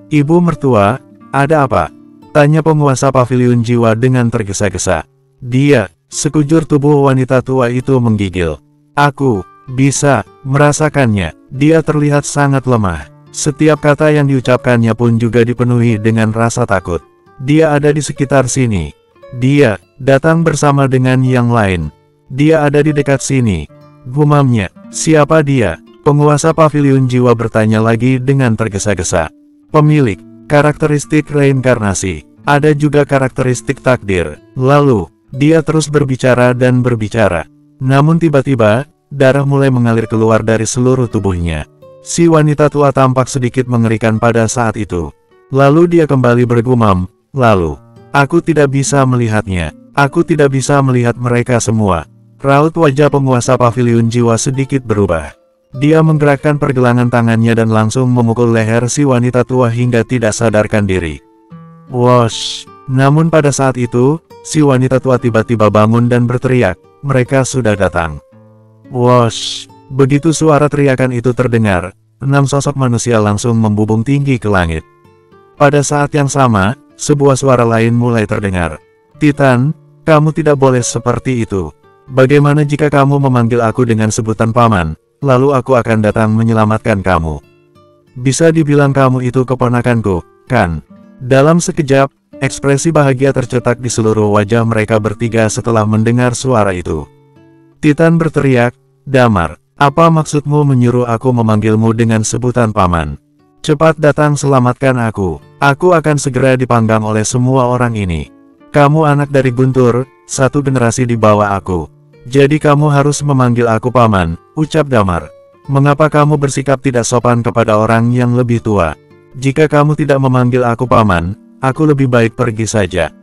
"Ibu mertua, ada apa?" tanya penguasa paviliun jiwa dengan tergesa-gesa. "Dia," sekujur tubuh wanita tua itu menggigil. "Aku bisa merasakannya." Dia terlihat sangat lemah. Setiap kata yang diucapkannya pun juga dipenuhi dengan rasa takut. Dia ada di sekitar sini. Dia datang bersama dengan yang lain. Dia ada di dekat sini. Gumamnya. "Siapa dia?" penguasa paviliun jiwa bertanya lagi dengan tergesa-gesa. "Pemilik karakteristik reinkarnasi. Ada juga karakteristik takdir." Lalu, dia terus berbicara dan berbicara. Namun tiba-tiba, darah mulai mengalir keluar dari seluruh tubuhnya. Si wanita tua tampak sedikit mengerikan pada saat itu. Lalu dia kembali bergumam, "Lalu, aku tidak bisa melihatnya. Aku tidak bisa melihat mereka semua." Raut wajah penguasa paviliun jiwa sedikit berubah. Dia menggerakkan pergelangan tangannya dan langsung memukul leher si wanita tua hingga tidak sadarkan diri. Wosh! Namun pada saat itu, si wanita tua tiba-tiba bangun dan berteriak, "Mereka sudah datang." Wosh! Begitu suara teriakan itu terdengar, 6 sosok manusia langsung membubung tinggi ke langit. Pada saat yang sama, sebuah suara lain mulai terdengar. "Titan, kamu tidak boleh seperti itu. Bagaimana jika kamu memanggil aku dengan sebutan paman, lalu aku akan datang menyelamatkan kamu? Bisa dibilang kamu itu keponakanku, kan?" Dalam sekejap, ekspresi bahagia tercetak di seluruh wajah mereka bertiga setelah mendengar suara itu. Titan berteriak, "Damar, apa maksudmu menyuruh aku memanggilmu dengan sebutan paman? Cepat datang selamatkan aku. Aku akan segera dipanggang oleh semua orang ini. Kamu anak dari Guntur, satu generasi di bawah aku. Jadi kamu harus memanggil aku paman," ucap Damar. "Mengapa kamu bersikap tidak sopan kepada orang yang lebih tua? Jika kamu tidak memanggil aku paman, aku lebih baik pergi saja."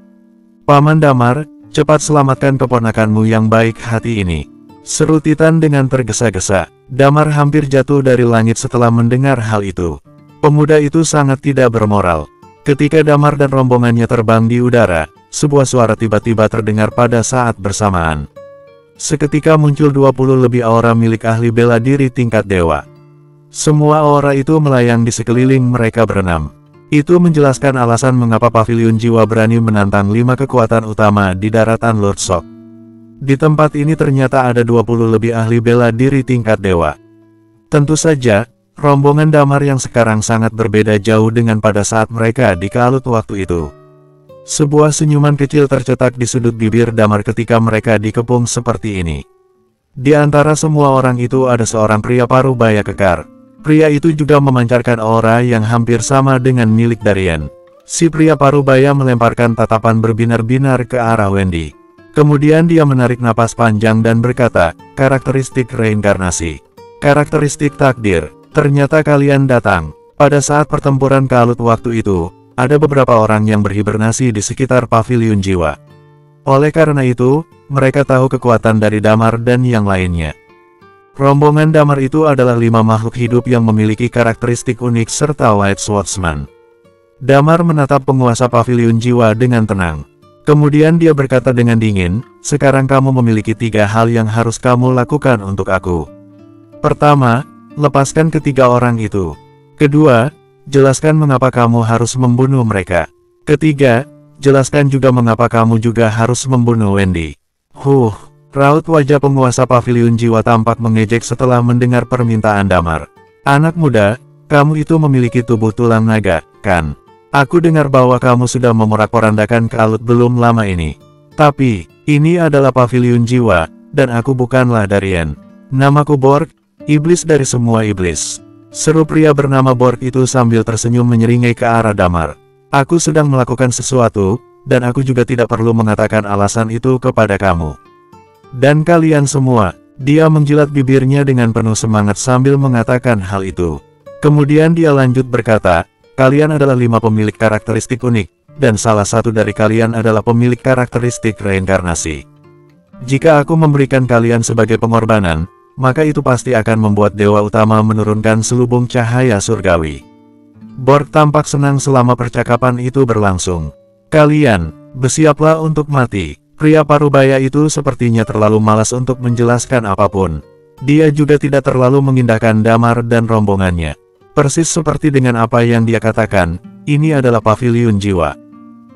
"Paman Damar, cepat selamatkan keponakanmu yang baik hati ini," seru Titan dengan tergesa-gesa. Damar hampir jatuh dari langit setelah mendengar hal itu. Pemuda itu sangat tidak bermoral. Ketika Damar dan rombongannya terbang di udara, sebuah suara tiba-tiba terdengar pada saat bersamaan. Seketika muncul 20 lebih aura milik ahli bela diri tingkat dewa. Semua aura itu melayang di sekeliling mereka berenam. Itu menjelaskan alasan mengapa paviliun jiwa berani menantang 5 kekuatan utama di daratan Lord Shock. Di tempat ini ternyata ada 20 lebih ahli bela diri tingkat dewa. Tentu saja, rombongan Damar yang sekarang sangat berbeda jauh dengan pada saat mereka di Kalut waktu itu. Sebuah senyuman kecil tercetak di sudut bibir Damar ketika mereka dikepung seperti ini. Di antara semua orang itu ada seorang pria parubaya kekar. Pria itu juga memancarkan aura yang hampir sama dengan milik Darien. Si pria parubaya melemparkan tatapan berbinar-binar ke arah Wendy. Kemudian dia menarik napas panjang dan berkata, "Karakteristik reinkarnasi. Karakteristik takdir. Ternyata kalian datang." Pada saat pertempuran Kalut waktu itu, ada beberapa orang yang berhibernasi di sekitar paviliun jiwa. Oleh karena itu, mereka tahu kekuatan dari Damar dan yang lainnya. Rombongan Damar itu adalah 5 makhluk hidup yang memiliki karakteristik unik serta White Swordsman. Damar menatap penguasa paviliun jiwa dengan tenang. Kemudian dia berkata dengan dingin, "Sekarang kamu memiliki 3 hal yang harus kamu lakukan untuk aku. Pertama, lepaskan ketiga orang itu. Kedua, jelaskan mengapa kamu harus membunuh mereka. Ketiga, jelaskan juga mengapa kamu juga harus membunuh Wendy." Raut wajah penguasa paviliun jiwa tampak mengejek setelah mendengar permintaan Damar. "Anak muda, kamu itu memiliki tubuh tulang naga, Kan, aku dengar bahwa kamu sudah memorak-porandakan Kalut belum lama ini. Tapi, ini adalah pavilion jiwa, dan aku bukanlah Darien. Namaku Borg, iblis dari semua iblis. Seru pria bernama Borg itu sambil tersenyum menyeringai ke arah Damar. Aku sedang melakukan sesuatu, dan aku juga tidak perlu mengatakan alasan itu kepada kamu. Dan kalian semua, dia menjilat bibirnya dengan penuh semangat sambil mengatakan hal itu. Kemudian dia lanjut berkata, kalian adalah 5 pemilik karakteristik unik, dan salah satu dari kalian adalah pemilik karakteristik reinkarnasi. Jika aku memberikan kalian sebagai pengorbanan, maka itu pasti akan membuat dewa utama menurunkan selubung cahaya surgawi. Borg tampak senang selama percakapan itu berlangsung. Kalian, bersiaplah untuk mati. Pria parubaya itu sepertinya terlalu malas untuk menjelaskan apapun. Dia juga tidak terlalu mengindahkan Damar dan rombongannya. Persis seperti dengan apa yang dia katakan, ini adalah pavilion jiwa.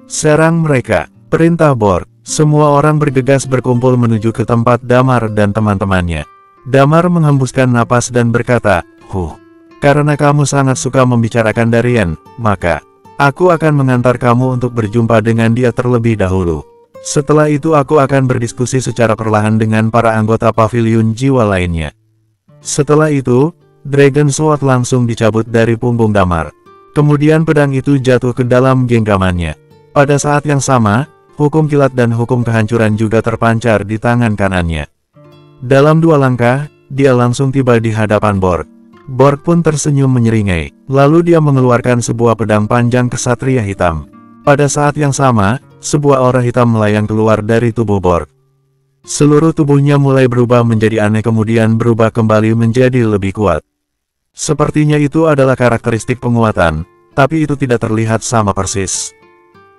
Serang mereka, perintah Borg. Semua orang bergegas berkumpul menuju ke tempat Damar dan teman-temannya. Damar menghembuskan napas dan berkata, karena kamu sangat suka membicarakan Darien, maka aku akan mengantar kamu untuk berjumpa dengan dia terlebih dahulu. Setelah itu aku akan berdiskusi secara perlahan dengan para anggota pavilion jiwa lainnya. Setelah itu, Dragon Sword langsung dicabut dari punggung Damar. Kemudian pedang itu jatuh ke dalam genggamannya. Pada saat yang sama, hukum kilat dan hukum kehancuran juga terpancar di tangan kanannya. Dalam 2 langkah, dia langsung tiba di hadapan Borg. Borg pun tersenyum menyeringai, lalu dia mengeluarkan sebuah pedang panjang kesatria hitam. Pada saat yang sama, sebuah aura hitam melayang keluar dari tubuh Borg. Seluruh tubuhnya mulai berubah menjadi aneh kemudian berubah kembali menjadi lebih kuat. Sepertinya itu adalah karakteristik penguatan, tapi itu tidak terlihat sama persis.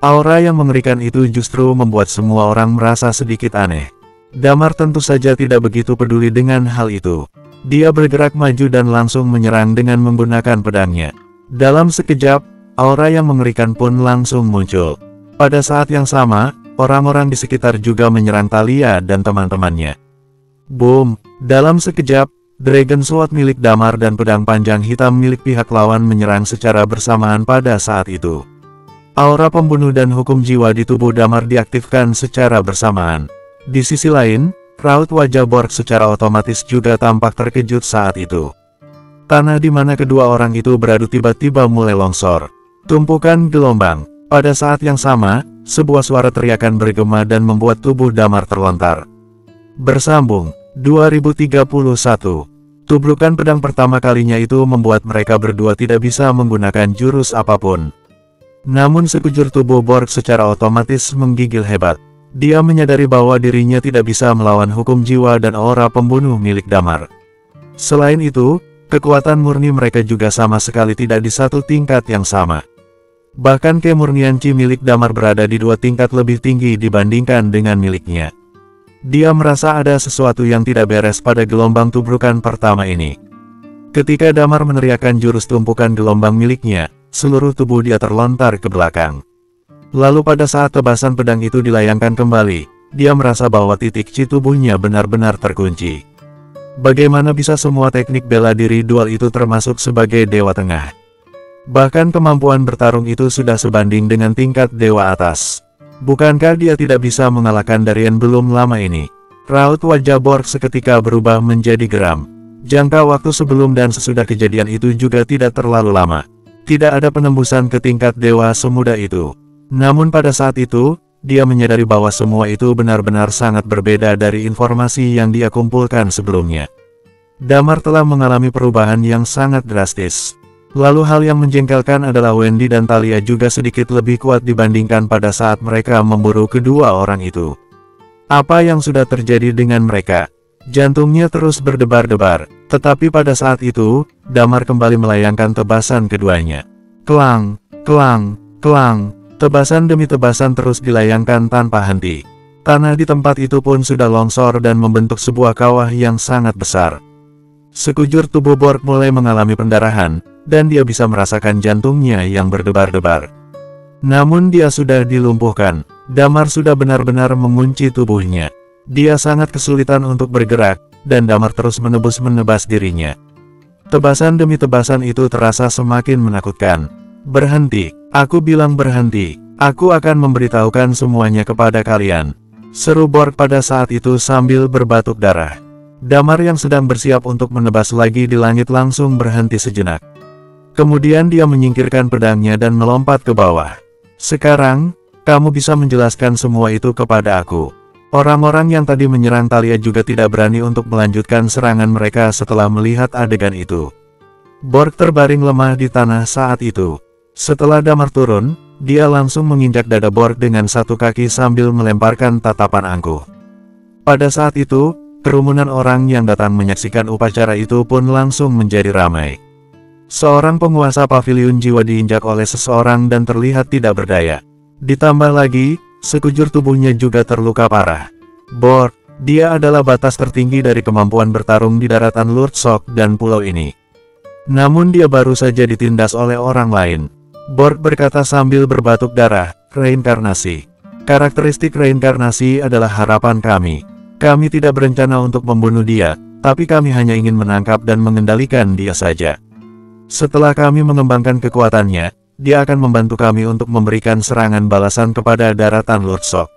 Aura yang mengerikan itu justru membuat semua orang merasa sedikit aneh. Damar tentu saja tidak begitu peduli dengan hal itu. Dia bergerak maju dan langsung menyerang dengan menggunakan pedangnya. Dalam sekejap, aura yang mengerikan pun langsung muncul. Pada saat yang sama, orang-orang di sekitar juga menyerang Thalia dan teman-temannya. Boom! Dalam sekejap, Dragon Sword milik Damar dan pedang panjang hitam milik pihak lawan menyerang secara bersamaan pada saat itu. Aura pembunuh dan hukum jiwa di tubuh Damar diaktifkan secara bersamaan. Di sisi lain, raut wajah Borg secara otomatis juga tampak terkejut saat itu. Tanah di mana kedua orang itu beradu tiba-tiba mulai longsor. Tumpukan gelombang. Pada saat yang sama, sebuah suara teriakan bergema dan membuat tubuh Damar terlontar. Bersambung. 2031. Tubrukan pedang pertama kalinya itu membuat mereka berdua tidak bisa menggunakan jurus apapun. Namun sekujur tubuh Borg secara otomatis menggigil hebat. Dia menyadari bahwa dirinya tidak bisa melawan hukum jiwa dan aura pembunuh milik Damar. Selain itu, kekuatan murni mereka juga sama sekali tidak di satu tingkat yang sama. Bahkan kemurnian Chi milik Damar berada di 2 tingkat lebih tinggi dibandingkan dengan miliknya. Dia merasa ada sesuatu yang tidak beres pada gelombang tubrukan pertama ini. Ketika Damar meneriakkan jurus tumpukan gelombang miliknya, seluruh tubuh dia terlontar ke belakang. Lalu pada saat tebasan pedang itu dilayangkan kembali, dia merasa bahwa titik Chi tubuhnya benar-benar terkunci. Bagaimana bisa semua teknik bela diri dual itu termasuk sebagai dewa tengah? Bahkan kemampuan bertarung itu sudah sebanding dengan tingkat dewa atas. Bukankah dia tidak bisa mengalahkan Darien belum lama ini? Raut wajah Borg seketika berubah menjadi geram. Jangka waktu sebelum dan sesudah kejadian itu juga tidak terlalu lama. Tidak ada penembusan ke tingkat dewa semudah itu. Namun pada saat itu, dia menyadari bahwa semua itu benar-benar sangat berbeda dari informasi yang dia kumpulkan sebelumnya. Damar telah mengalami perubahan yang sangat drastis. Lalu hal yang menjengkelkan adalah Wendy dan Thalia juga sedikit lebih kuat dibandingkan pada saat mereka memburu kedua orang itu. Apa yang sudah terjadi dengan mereka? Jantungnya terus berdebar-debar, tetapi pada saat itu, Damar kembali melayangkan tebasan keduanya. Kelang, kelang, kelang, tebasan demi tebasan terus dilayangkan tanpa henti. Tanah di tempat itu pun sudah longsor dan membentuk sebuah kawah yang sangat besar. Sekujur tubuh Borg mulai mengalami pendarahan, dan dia bisa merasakan jantungnya yang berdebar-debar. Namun dia sudah dilumpuhkan. Damar sudah benar-benar mengunci tubuhnya. Dia sangat kesulitan untuk bergerak, dan Damar terus menebas dirinya. Tebasan demi tebasan itu terasa semakin menakutkan. Berhenti, aku bilang berhenti. Aku akan memberitahukan semuanya kepada kalian. Seru Borg pada saat itu sambil berbatuk darah. Damar yang sedang bersiap untuk menebas lagi di langit langsung berhenti sejenak. Kemudian dia menyingkirkan pedangnya dan melompat ke bawah. Sekarang, kamu bisa menjelaskan semua itu kepada aku. Orang-orang yang tadi menyerang Thalia juga tidak berani untuk melanjutkan serangan mereka setelah melihat adegan itu. Borg terbaring lemah di tanah saat itu. Setelah Damar turun, dia langsung menginjak dada Borg dengan satu kaki sambil melemparkan tatapan angkuh. Pada saat itu, kerumunan orang yang datang menyaksikan upacara itu pun langsung menjadi ramai. Seorang penguasa paviliun jiwa diinjak oleh seseorang dan terlihat tidak berdaya. Ditambah lagi, sekujur tubuhnya juga terluka parah. Borg, dia adalah batas tertinggi dari kemampuan bertarung di daratan Lurtzok dan pulau ini. Namun dia baru saja ditindas oleh orang lain. Borg berkata sambil berbatuk darah, reinkarnasi. Karakteristik reinkarnasi adalah harapan kami. Kami tidak berencana untuk membunuh dia, tapi kami hanya ingin menangkap dan mengendalikan dia saja. Setelah kami mengembangkan kekuatannya, dia akan membantu kami untuk memberikan serangan balasan kepada daratan Lurtzok.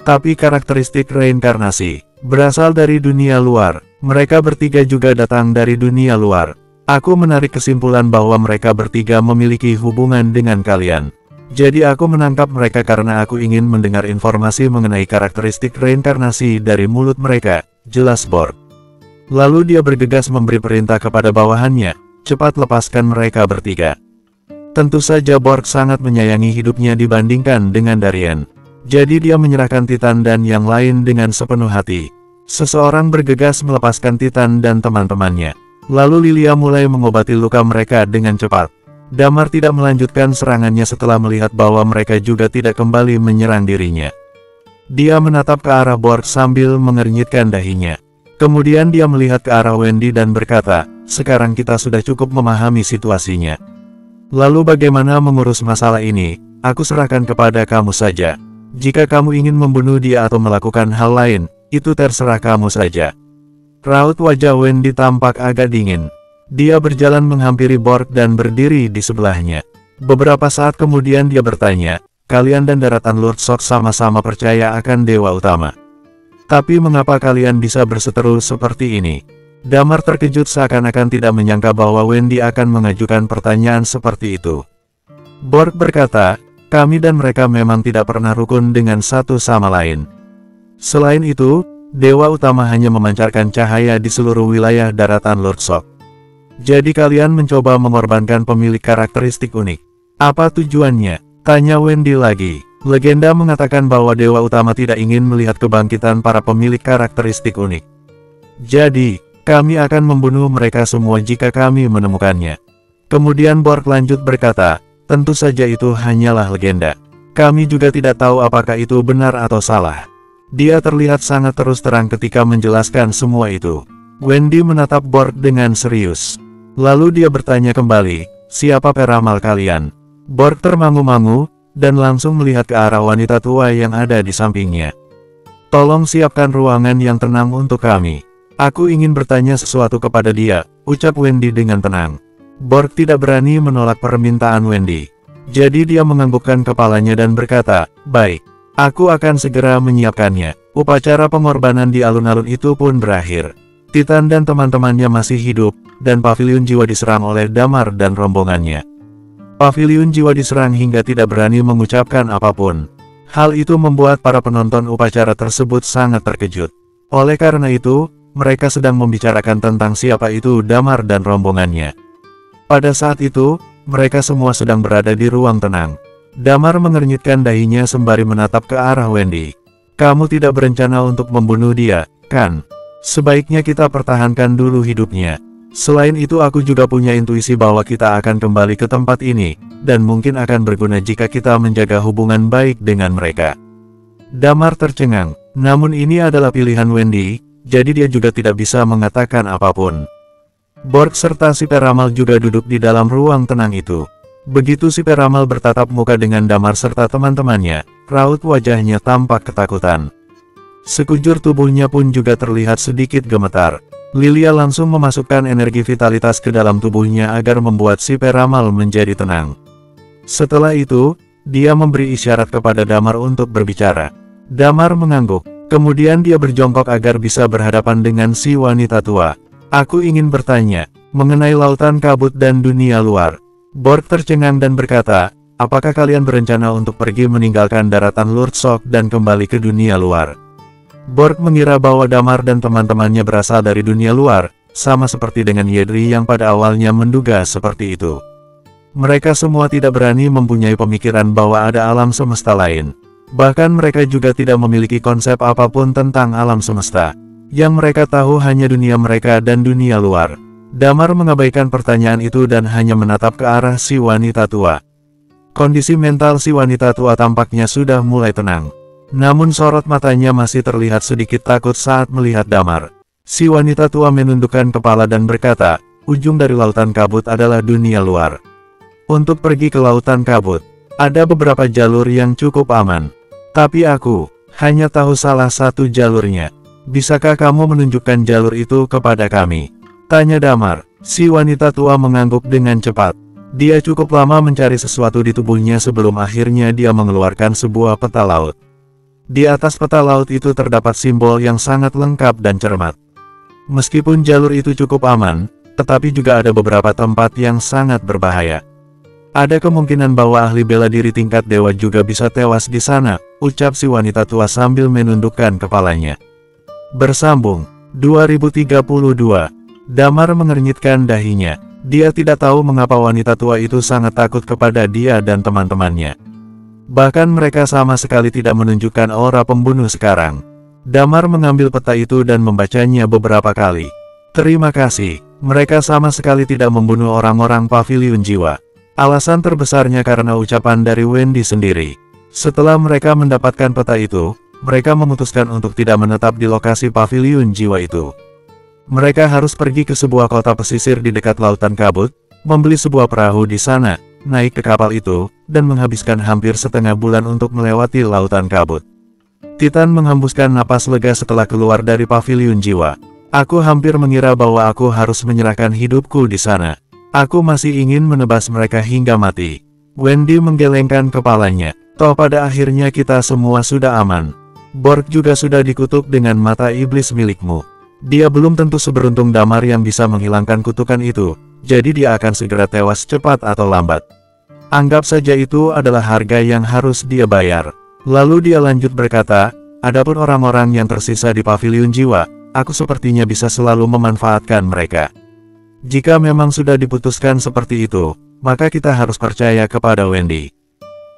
Tapi karakteristik reinkarnasi berasal dari dunia luar. Mereka bertiga juga datang dari dunia luar. Aku menarik kesimpulan bahwa mereka bertiga memiliki hubungan dengan kalian. Jadi aku menangkap mereka karena aku ingin mendengar informasi mengenai karakteristik reinkarnasi dari mulut mereka, jelas Borg. Lalu dia bergegas memberi perintah kepada bawahannya, cepat lepaskan mereka bertiga. Tentu saja Borg sangat menyayangi hidupnya dibandingkan dengan Darien. Jadi dia menyerahkan Titan dan yang lain dengan sepenuh hati. Seseorang bergegas melepaskan Titan dan teman-temannya. Lalu Lilia mulai mengobati luka mereka dengan cepat. Damar tidak melanjutkan serangannya setelah melihat bahwa mereka juga tidak kembali menyerang dirinya. Dia menatap ke arah Borg sambil mengernyitkan dahinya. Kemudian dia melihat ke arah Wendy dan berkata, sekarang kita sudah cukup memahami situasinya. Lalu bagaimana mengurus masalah ini, aku serahkan kepada kamu saja. Jika kamu ingin membunuh dia atau melakukan hal lain, itu terserah kamu saja. Raut wajah Wendy tampak agak dingin. Dia berjalan menghampiri Borg dan berdiri di sebelahnya. Beberapa saat kemudian dia bertanya, kalian dan daratan Lurtzok sama-sama percaya akan Dewa Utama. Tapi mengapa kalian bisa berseteru seperti ini? Damar terkejut seakan-akan tidak menyangka bahwa Wendy akan mengajukan pertanyaan seperti itu. Borg berkata, kami dan mereka memang tidak pernah rukun dengan satu sama lain. Selain itu, Dewa Utama hanya memancarkan cahaya di seluruh wilayah daratan Lurtzok. Jadi kalian mencoba mengorbankan pemilik karakteristik unik. Apa tujuannya? Tanya Wendy lagi. Legenda mengatakan bahwa Dewa Utama tidak ingin melihat kebangkitan para pemilik karakteristik unik. Jadi, kami akan membunuh mereka semua jika kami menemukannya. Kemudian Borg lanjut berkata, tentu saja itu hanyalah legenda. Kami juga tidak tahu apakah itu benar atau salah. Dia terlihat sangat terus terang ketika menjelaskan semua itu. Wendy menatap Borg dengan serius. Lalu dia bertanya kembali, siapa peramal kalian? Borg termangu-mangu, dan langsung melihat ke arah wanita tua yang ada di sampingnya. Tolong siapkan ruangan yang tenang untuk kami. Aku ingin bertanya sesuatu kepada dia, ucap Wendy dengan tenang. Borg tidak berani menolak permintaan Wendy. Jadi dia menganggukkan kepalanya dan berkata, baik. Aku akan segera menyiapkannya. Upacara pengorbanan di alun-alun itu pun berakhir. Titan dan teman-temannya masih hidup, dan paviliun jiwa diserang oleh Damar dan rombongannya. Paviliun jiwa diserang hingga tidak berani mengucapkan apapun. Hal itu membuat para penonton upacara tersebut sangat terkejut. Oleh karena itu, mereka sedang membicarakan tentang siapa itu Damar dan rombongannya. Pada saat itu, mereka semua sedang berada di ruang tenang. Damar mengernyitkan dahinya sembari menatap ke arah Wendy. Kamu tidak berencana untuk membunuh dia, kan? Sebaiknya kita pertahankan dulu hidupnya. Selain itu aku juga punya intuisi bahwa kita akan kembali ke tempat ini, dan mungkin akan berguna jika kita menjaga hubungan baik dengan mereka. Damar tercengang, namun ini adalah pilihan Wendy, jadi dia juga tidak bisa mengatakan apapun. Borg serta si peramal juga duduk di dalam ruang tenang itu. Begitu si peramal bertatap muka dengan Damar serta teman-temannya, raut wajahnya tampak ketakutan. Sekujur tubuhnya pun juga terlihat sedikit gemetar. Lilia langsung memasukkan energi vitalitas ke dalam tubuhnya agar membuat si peramal menjadi tenang. Setelah itu, dia memberi isyarat kepada Damar untuk berbicara. Damar mengangguk, kemudian dia berjongkok agar bisa berhadapan dengan si wanita tua. Aku ingin bertanya, mengenai lautan kabut dan dunia luar. Borg tercengang dan berkata, apakah kalian berencana untuk pergi meninggalkan daratan Lordsok dan kembali ke dunia luar? Borg mengira bahwa Damar dan teman-temannya berasal dari dunia luar, sama seperti dengan Yedri yang pada awalnya menduga seperti itu. Mereka semua tidak berani mempunyai pemikiran bahwa ada alam semesta lain. Bahkan mereka juga tidak memiliki konsep apapun tentang alam semesta. Yang mereka tahu hanya dunia mereka dan dunia luar. Damar mengabaikan pertanyaan itu dan hanya menatap ke arah si wanita tua. Kondisi mental si wanita tua tampaknya sudah mulai tenang. Namun sorot matanya masih terlihat sedikit takut saat melihat Damar. Si wanita tua menundukkan kepala dan berkata, ujung dari lautan kabut adalah dunia luar. Untuk pergi ke lautan kabut, ada beberapa jalur yang cukup aman. Tapi aku hanya tahu salah satu jalurnya. Bisakah kamu menunjukkan jalur itu kepada kami? Tanya Damar. Si wanita tua mengangguk dengan cepat. Dia cukup lama mencari sesuatu di tubuhnya sebelum akhirnya dia mengeluarkan sebuah peta laut. Di atas peta laut itu terdapat simbol yang sangat lengkap dan cermat. Meskipun jalur itu cukup aman, tetapi juga ada beberapa tempat yang sangat berbahaya. Ada kemungkinan bahwa ahli bela diri tingkat dewa juga bisa tewas di sana, ucap si wanita tua sambil menundukkan kepalanya. Bersambung 2032. Damar mengernyitkan dahinya. Dia tidak tahu mengapa wanita tua itu sangat takut kepada dia dan teman-temannya. Bahkan mereka sama sekali tidak menunjukkan aura pembunuh sekarang. Damar mengambil peta itu dan membacanya beberapa kali. Terima kasih, mereka sama sekali tidak membunuh orang-orang paviliun jiwa. Alasan terbesarnya karena ucapan dari Wendy sendiri. Setelah mereka mendapatkan peta itu, mereka memutuskan untuk tidak menetap di lokasi paviliun jiwa itu. Mereka harus pergi ke sebuah kota pesisir di dekat lautan kabut, membeli sebuah perahu di sana, naik ke kapal itu, dan menghabiskan hampir setengah bulan untuk melewati lautan kabut. Titan menghembuskan napas lega setelah keluar dari paviliun jiwa. Aku hampir mengira bahwa aku harus menyerahkan hidupku di sana. Aku masih ingin menebas mereka hingga mati. Wendy menggelengkan kepalanya. Toh pada akhirnya kita semua sudah aman. Borg juga sudah dikutuk dengan mata iblis milikmu. Dia belum tentu seberuntung Damar yang bisa menghilangkan kutukan itu, jadi dia akan segera tewas cepat atau lambat. Anggap saja itu adalah harga yang harus dia bayar. Lalu dia lanjut berkata, adapun orang-orang yang tersisa di paviliun jiwa, aku sepertinya bisa selalu memanfaatkan mereka. Jika memang sudah diputuskan seperti itu, maka kita harus percaya kepada Wendy.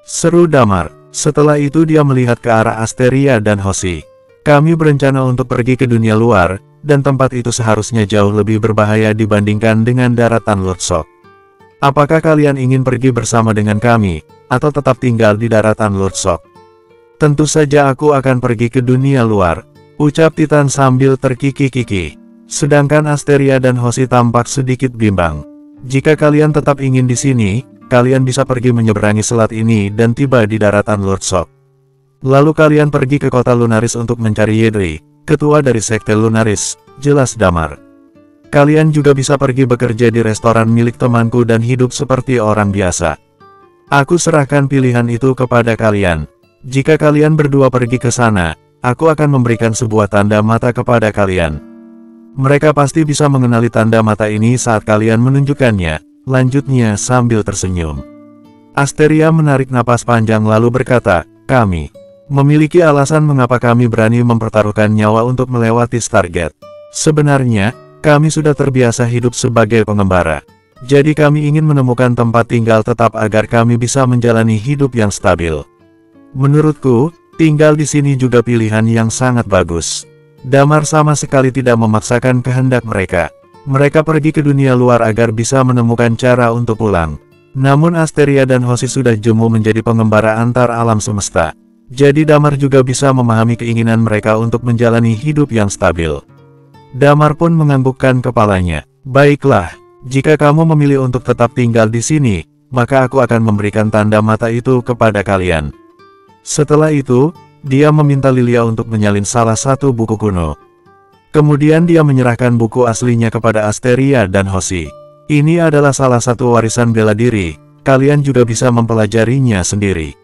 Seru Damar. Setelah itu dia melihat ke arah Asteria dan Hoshi. Kami berencana untuk pergi ke dunia luar, dan tempat itu seharusnya jauh lebih berbahaya dibandingkan dengan daratan Lordsok. Apakah kalian ingin pergi bersama dengan kami, atau tetap tinggal di daratan Lordsok? Tentu saja aku akan pergi ke dunia luar, ucap Titan sambil terkikik-kikik. Sedangkan Asteria dan Hoshi tampak sedikit bimbang. Jika kalian tetap ingin di sini, kalian bisa pergi menyeberangi selat ini dan tiba di daratan Lordsok. Lalu kalian pergi ke kota Lunaris untuk mencari Yedri, ketua dari sekte Lunaris, jelas Damar. Kalian juga bisa pergi bekerja di restoran milik temanku dan hidup seperti orang biasa. Aku serahkan pilihan itu kepada kalian. Jika kalian berdua pergi ke sana, aku akan memberikan sebuah tanda mata kepada kalian. Mereka pasti bisa mengenali tanda mata ini saat kalian menunjukkannya. Lanjutnya sambil tersenyum. Asteria menarik napas panjang lalu berkata, kami memiliki alasan mengapa kami berani mempertaruhkan nyawa untuk melewati Stargate. Sebenarnya, kami sudah terbiasa hidup sebagai pengembara. Jadi kami ingin menemukan tempat tinggal tetap agar kami bisa menjalani hidup yang stabil. Menurutku, tinggal di sini juga pilihan yang sangat bagus. Damar sama sekali tidak memaksakan kehendak mereka. Mereka pergi ke dunia luar agar bisa menemukan cara untuk pulang. Namun Asteria dan Hoshi sudah jemu menjadi pengembara antar alam semesta. Jadi Damar juga bisa memahami keinginan mereka untuk menjalani hidup yang stabil. Damar pun menganggukkan kepalanya. Baiklah, jika kamu memilih untuk tetap tinggal di sini, maka aku akan memberikan tanda mata itu kepada kalian. Setelah itu, dia meminta Lilia untuk menyalin salah satu buku kuno. Kemudian dia menyerahkan buku aslinya kepada Asteria dan Hoshi. Ini adalah salah satu warisan bela diri, kalian juga bisa mempelajarinya sendiri.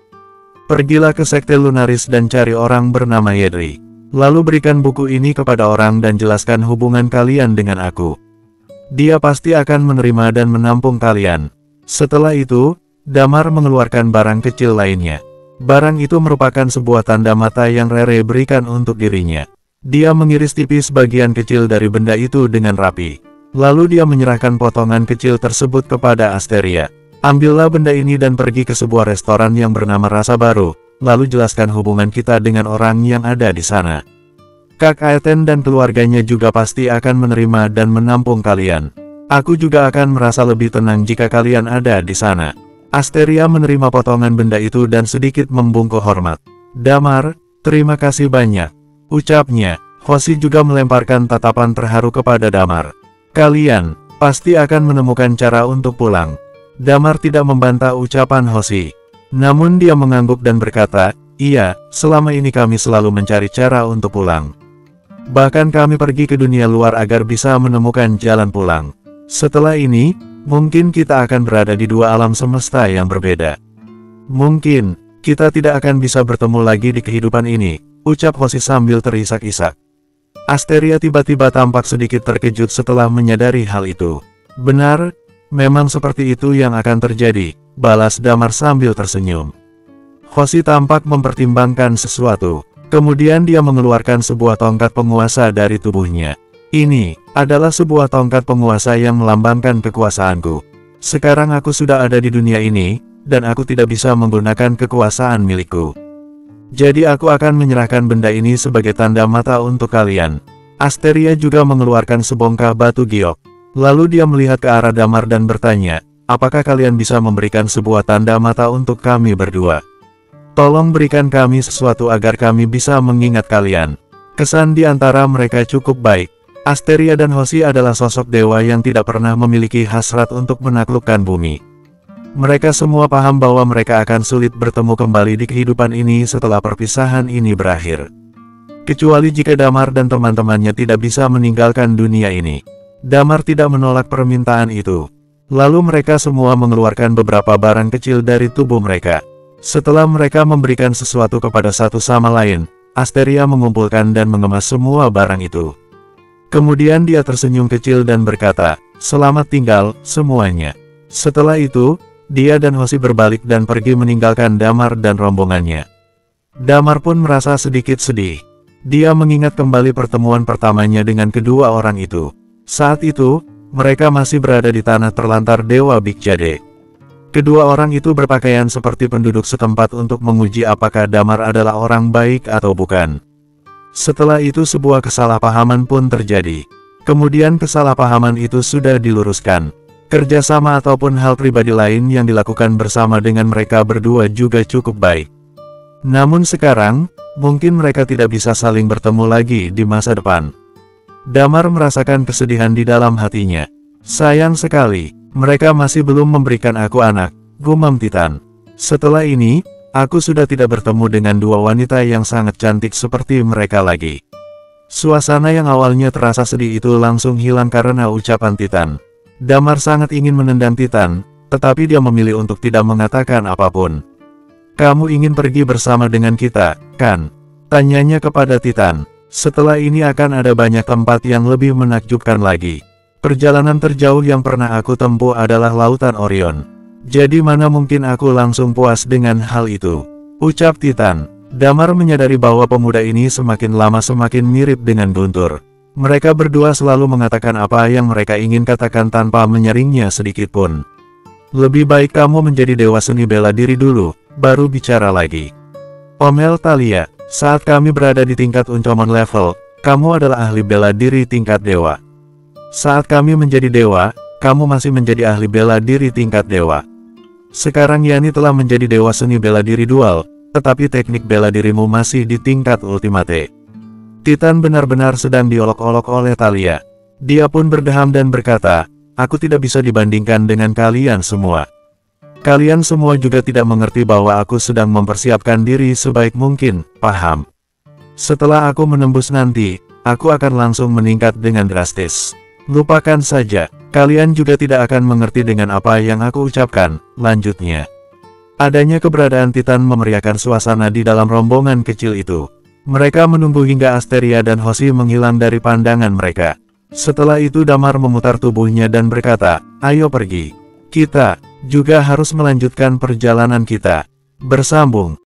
Pergilah ke Sekte Lunaris dan cari orang bernama Yedri. Lalu berikan buku ini kepada orang dan jelaskan hubungan kalian dengan aku. Dia pasti akan menerima dan menampung kalian. Setelah itu, Damar mengeluarkan barang kecil lainnya. Barang itu merupakan sebuah tanda mata yang Rere berikan untuk dirinya. Dia mengiris tipis bagian kecil dari benda itu dengan rapi. Lalu dia menyerahkan potongan kecil tersebut kepada Asteria. Ambillah benda ini dan pergi ke sebuah restoran yang bernama Rasa Baru. Lalu jelaskan hubungan kita dengan orang yang ada di sana. Kak Aeten dan keluarganya juga pasti akan menerima dan menampung kalian. Aku juga akan merasa lebih tenang jika kalian ada di sana. Asteria menerima potongan benda itu dan sedikit membungkuk hormat. Damar, terima kasih banyak, ucapnya. Hoshi juga melemparkan tatapan terharu kepada Damar. Kalian pasti akan menemukan cara untuk pulang. Damar tidak membantah ucapan Hoshi. Namun dia mengangguk dan berkata, iya, selama ini kami selalu mencari cara untuk pulang. Bahkan kami pergi ke dunia luar agar bisa menemukan jalan pulang. Setelah ini, mungkin kita akan berada di dua alam semesta yang berbeda. Mungkin, kita tidak akan bisa bertemu lagi di kehidupan ini, ucap Hoshi sambil terisak-isak. Asteria tiba-tiba tampak sedikit terkejut setelah menyadari hal itu. Benar, memang seperti itu yang akan terjadi, balas Damar sambil tersenyum. Hoshi tampak mempertimbangkan sesuatu. Kemudian dia mengeluarkan sebuah tongkat penguasa dari tubuhnya. Ini adalah sebuah tongkat penguasa yang melambangkan kekuasaanku. Sekarang aku sudah ada di dunia ini, dan aku tidak bisa menggunakan kekuasaan milikku. Jadi aku akan menyerahkan benda ini sebagai tanda mata untuk kalian. Asteria juga mengeluarkan sebongkah batu giok. Lalu dia melihat ke arah Damar dan bertanya, apakah kalian bisa memberikan sebuah tanda mata untuk kami berdua? Tolong berikan kami sesuatu agar kami bisa mengingat kalian. Kesan di antara mereka cukup baik. Asteria dan Hoshi adalah sosok dewa yang tidak pernah memiliki hasrat untuk menaklukkan bumi. Mereka semua paham bahwa mereka akan sulit bertemu kembali di kehidupan ini setelah perpisahan ini berakhir. Kecuali jika Damar dan teman-temannya tidak bisa meninggalkan dunia ini. Damar tidak menolak permintaan itu. Lalu mereka semua mengeluarkan beberapa barang kecil dari tubuh mereka. Setelah mereka memberikan sesuatu kepada satu sama lain, Asteria mengumpulkan dan mengemas semua barang itu. Kemudian dia tersenyum kecil dan berkata, selamat tinggal, semuanya. Setelah itu, dia dan Hoshi berbalik dan pergi meninggalkan Damar dan rombongannya. Damar pun merasa sedikit sedih. Dia mengingat kembali pertemuan pertamanya dengan kedua orang itu. Saat itu, mereka masih berada di tanah terlantar Dewa Big Jade. Kedua orang itu berpakaian seperti penduduk setempat untuk menguji apakah Damar adalah orang baik atau bukan. Setelah itu sebuah kesalahpahaman pun terjadi. Kemudian kesalahpahaman itu sudah diluruskan. Kerjasama ataupun hal pribadi lain yang dilakukan bersama dengan mereka berdua juga cukup baik. Namun sekarang, mungkin mereka tidak bisa saling bertemu lagi di masa depan. Damar merasakan kesedihan di dalam hatinya. Sayang sekali, mereka masih belum memberikan aku anak, gumam Titan. Setelah ini, aku sudah tidak bertemu dengan dua wanita yang sangat cantik seperti mereka lagi. Suasana yang awalnya terasa sedih itu langsung hilang karena ucapan Titan. Damar sangat ingin menendang Titan, tetapi dia memilih untuk tidak mengatakan apapun. Kamu ingin pergi bersama dengan kita, kan? Tanyanya kepada Titan. Setelah ini akan ada banyak tempat yang lebih menakjubkan lagi. Perjalanan terjauh yang pernah aku tempuh adalah Lautan Orion. Jadi mana mungkin aku langsung puas dengan hal itu, ucap Titan. Damar menyadari bahwa pemuda ini semakin lama semakin mirip dengan Guntur. Mereka berdua selalu mengatakan apa yang mereka ingin katakan tanpa menyaringnya sedikitpun. Lebih baik kamu menjadi dewa seni bela diri dulu, baru bicara lagi. Omel Thalia, saat kami berada di tingkat Uncomon level, kamu adalah ahli bela diri tingkat dewa. Saat kami menjadi dewa, kamu masih menjadi ahli bela diri tingkat dewa. Sekarang Yani telah menjadi dewa seni bela diri dual, tetapi teknik bela dirimu masih di tingkat ultimate. Titan benar-benar sedang diolok-olok oleh Thalia. Dia pun berdeham dan berkata, aku tidak bisa dibandingkan dengan kalian semua. Kalian semua juga tidak mengerti bahwa aku sedang mempersiapkan diri sebaik mungkin, paham? Setelah aku menembus nanti, aku akan langsung meningkat dengan drastis. Lupakan saja, kalian juga tidak akan mengerti dengan apa yang aku ucapkan, lanjutnya. Adanya keberadaan Titan memeriahkan suasana di dalam rombongan kecil itu. Mereka menunggu hingga Asteria dan Hoshi menghilang dari pandangan mereka. Setelah itu Damar memutar tubuhnya dan berkata, ayo pergi. Kita juga harus melanjutkan perjalanan kita. Bersambung.